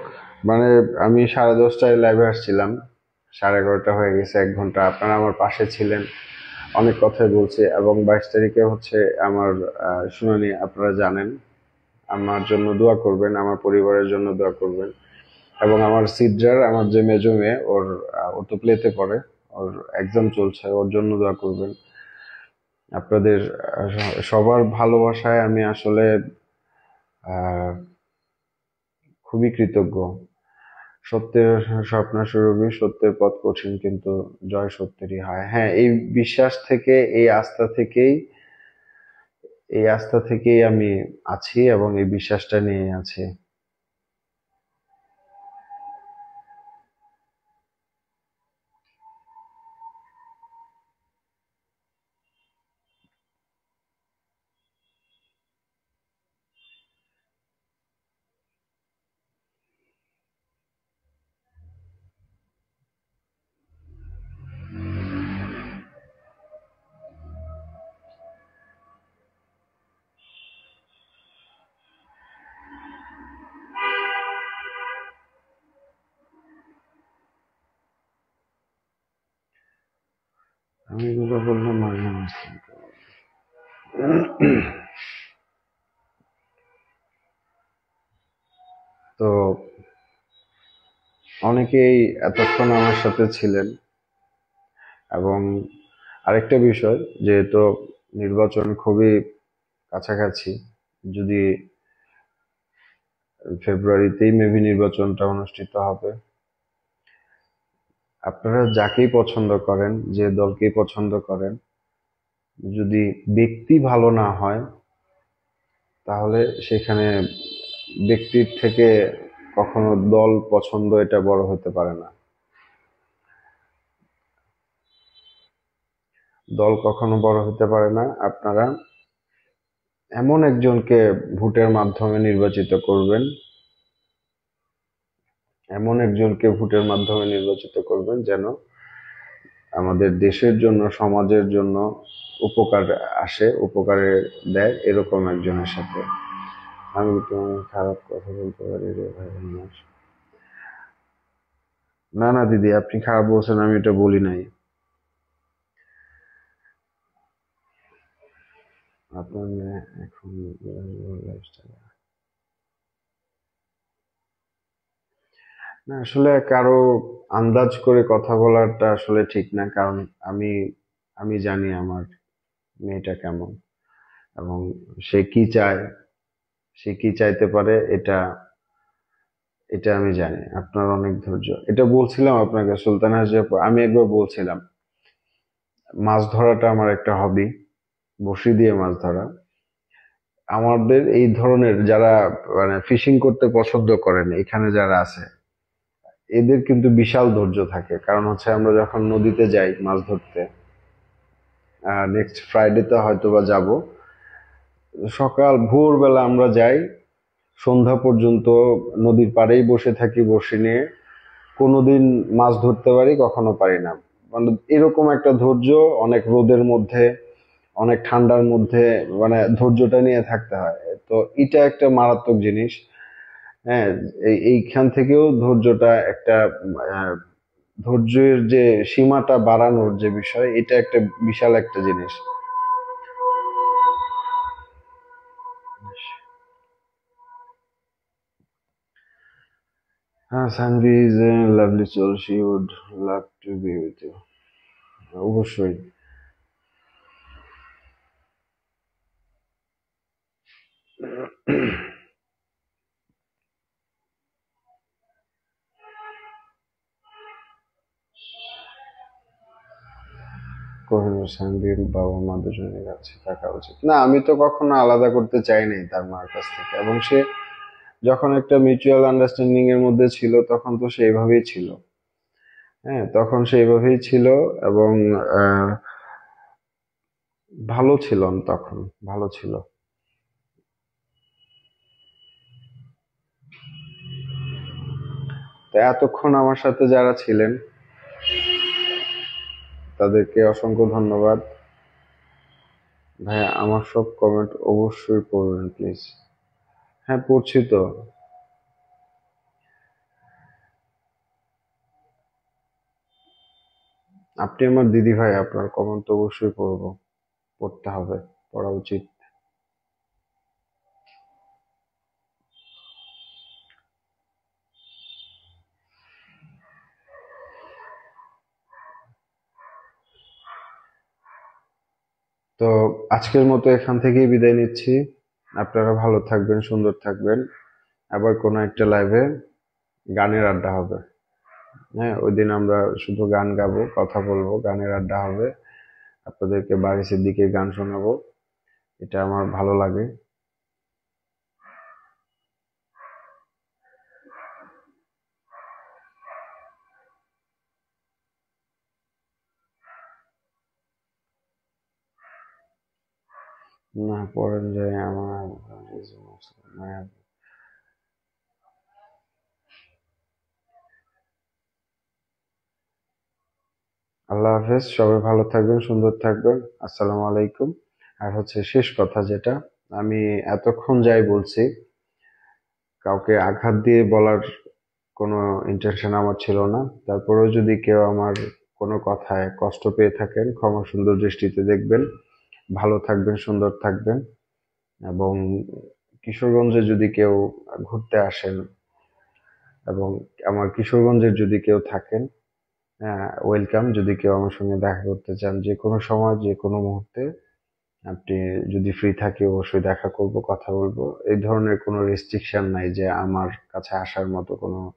মানে আমি 10:30টায় লাইভে আসছিলাম, 11:30 হয়ে গেছে, 1 ঘন্টা আপনারা আমার পাশে ছিলেন, অনেক কথাই বলছি। এবং 22 তারিখে হচ্ছে আমার শুনানি, আপনারা জানেন। আমার জন্য দোয়া করবেন, আমার পরিবারের জন্য দোয়া করবেন। এবং আমার সিদ্রার, আমার যে মেজো মেয়ে, ও তো প্লেতে পড়ে, ওর এক্সাম চলছে, ওর জন্য দোয়া করবেন। আপনাদের সবার ভালোবাসায় আমি আসলে আহ খুবই কৃতজ্ঞ। সত্যের স্বপ্ন সুরভি, সত্যের পথ কঠিন, কিন্তু জয় সত্যেরই হয়। হ্যাঁ, এই বিশ্বাস থেকে, এই আস্থা থেকেই আমি আছি, এবং এই বিশ্বাসটা নিয়ে আছি। আমি এগুলো বললাম মারিয়াম আসলাম। তো অনেকেই এতক্ষণ আমার সাথে ছিলেন, এবং আরেকটা বিষয়, যেহেতু নির্বাচন খুবই কাছাকাছি, যদি ফেব্রুয়ারিতেই মেবি নির্বাচনটা অনুষ্ঠিত হবে, আপনারা যাকেই পছন্দ করেন, যে দলকেই পছন্দ করেন, যদি ব্যক্তি ভালো না হয়, তাহলে সেখানে ব্যক্তির থেকে কখনো দল পছন্দ এটা বড় হতে পারে না। দল কখনো বড় হতে পারে না। আপনারা এমন একজনকে ভোটের মাধ্যমে নির্বাচিত করবেন, এমন একজনকে ভোটের মাধ্যমে নির্বাচিত করবেন যেন আমাদের দেশের জন্য, সমাজের জন্য উপকার আসে, উপকারে দেয়, এরকম একজনের সাথে। আমি তোমার খারাপ কথা বলতে পারি রে ভাই আমার? না না দিদি, আপনি খারাপ বলছেন, আমি এটা বলি নাই। আপনার মেয়ে এখন লাইফস্টাইল, না আসলে কারো আন্দাজ করে কথা বলাটা আসলে ঠিক না, কারণ আমি আমি জানি আমার মেয়েটা কেমন, এবং সে কি চায়, সে কি চাইতে পারে, এটা এটা আমি জানি। আপনার অনেক ধৈর্য, এটা বলছিলাম আপনাকে সুলতানা হাজি আপু, আমি একবার বলছিলাম মাছ ধরাটা আমার একটা হবি, বড়শি দিয়ে মাছ ধরা। আমাদের এই ধরনের যারা মানে ফিশিং করতে পছন্দ করেন এখানে যারা আছে, এদের কিন্তু বিশাল ধৈর্য থাকে। কারণ হচ্ছে আমরা যখন নদীতে যাই মাছ ধরতে, নেক্সট ফ্রাইডেতে হয়তো বা যাব, সকাল ভোরবেলা আমরা যাই, সন্ধ্যা পর্যন্ত নদীর পাড়েই বসে থাকি বড়শি নিয়ে। কোনোদিন মাছ ধরতে পারি, কখনো পারি না। মানে এরকম একটা ধৈর্য, অনেক রোদের মধ্যে, অনেক ঠান্ডার মধ্যে, মানে ধৈর্যটা নিয়ে থাকতে হয়। তো এটা একটা মারাত্মক জিনিস। হ্যাঁ, এইখান থেকেও ধৈর্যটা একটা আহ, ধৈর্যের যে সীমাটা বাড়ানোর যে বিষয়, এটা একটা বিশাল একটা জিনিস। হ্যাঁ, Sanvi is a lovely soul, she would love to be with you. অবশ্যই। কোহিনূর সানভীর বাবা মা দুজনের কাছে থাকা উচিত না, আমি তো কখনো আলাদা করতে চাই নাই তার মার কাছ থেকে। এবং সে যখন একটা মিউচুয়াল আন্ডারস্ট্যান্ডিং এর মধ্যে ছিল, তখন তো সেইভাবেই ছিল। হ্যাঁ, তখন সেইভাবেই ছিল, এবং আহ, ভালো ছিল, তখন ভালো ছিল। তো এতক্ষণ আমার সাথে যারা ছিলেন, তাদেরকে অসংখ্য ধন্যবাদ। ভাইয়া আমার সব কমেন্ট অবশ্যই পড়বেন প্লিজ। হ্যাঁ, পড়ছি তো। আপনি আমার দিদি ভাই, আপনার কমেন্ট তো অবশ্যই পড়বো, পড়তে হবে, পড়া উচিত। তো আজকের মতো এখান থেকেই বিদায় নিচ্ছি। আপনারা ভালো থাকবেন, সুন্দর থাকবেন। আবার কোনো একটা লাইভে গানের আড্ডা হবে। হ্যাঁ, ওই দিন আমরা শুধু গান গাবো, কথা বলবো, গানের আড্ডা হবে, আপনাদেরকে বারিশের দিকে গান শোনাবো। এটা আমার ভালো লাগে। না পড়েন যে আমার মায়া- আল্লাহ হাফেজ, সবাই ভালো থাকবেন, সুন্দর থাকবেন। আসসালামু আলাইকুম। আর হচ্ছে শেষ কথা যেটা, আমি এতক্ষণ যাই বলছি, কাউকে আঘাত দিয়ে বলার কোনো ইন্টেনশন আমার ছিল না। তারপরেও যদি কেউ আমার কোনো কথায় কষ্ট পেয়ে থাকেন, ক্ষমা সুন্দর দৃষ্টিতে দেখবেন। ভালো থাকবেন, সুন্দর থাকবেন। এবং কিশোরগঞ্জে যদি কেউ ঘুরতে আসেন এবং আমার কিশোরগঞ্জের যদি কেউ থাকেন, ওয়েলকাম। যদি কেউ আমার সঙ্গে দেখা করতে চান, যে কোনো সময় যে কোনো মুহূর্তে আপনি যদি ফ্রি থাকি অবশ্যই দেখা করব, কথা বলবো। এই ধরনের কোনো রেস্ট্রিকশন নাই যে আমার কাছে আসার মতো কোনো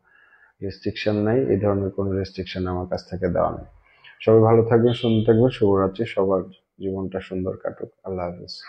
রেস্ট্রিকশন নাই, এই ধরনের কোনো রেস্ট্রিকশন আমার কাছ থেকে দেওয়া নেই। সবাই ভালো থাকবেন, সুন্দর থাকবেন। শুভরাত্রি। সবার জীবনটা সুন্দর কাটুক। আল্লাহ হাফেজ।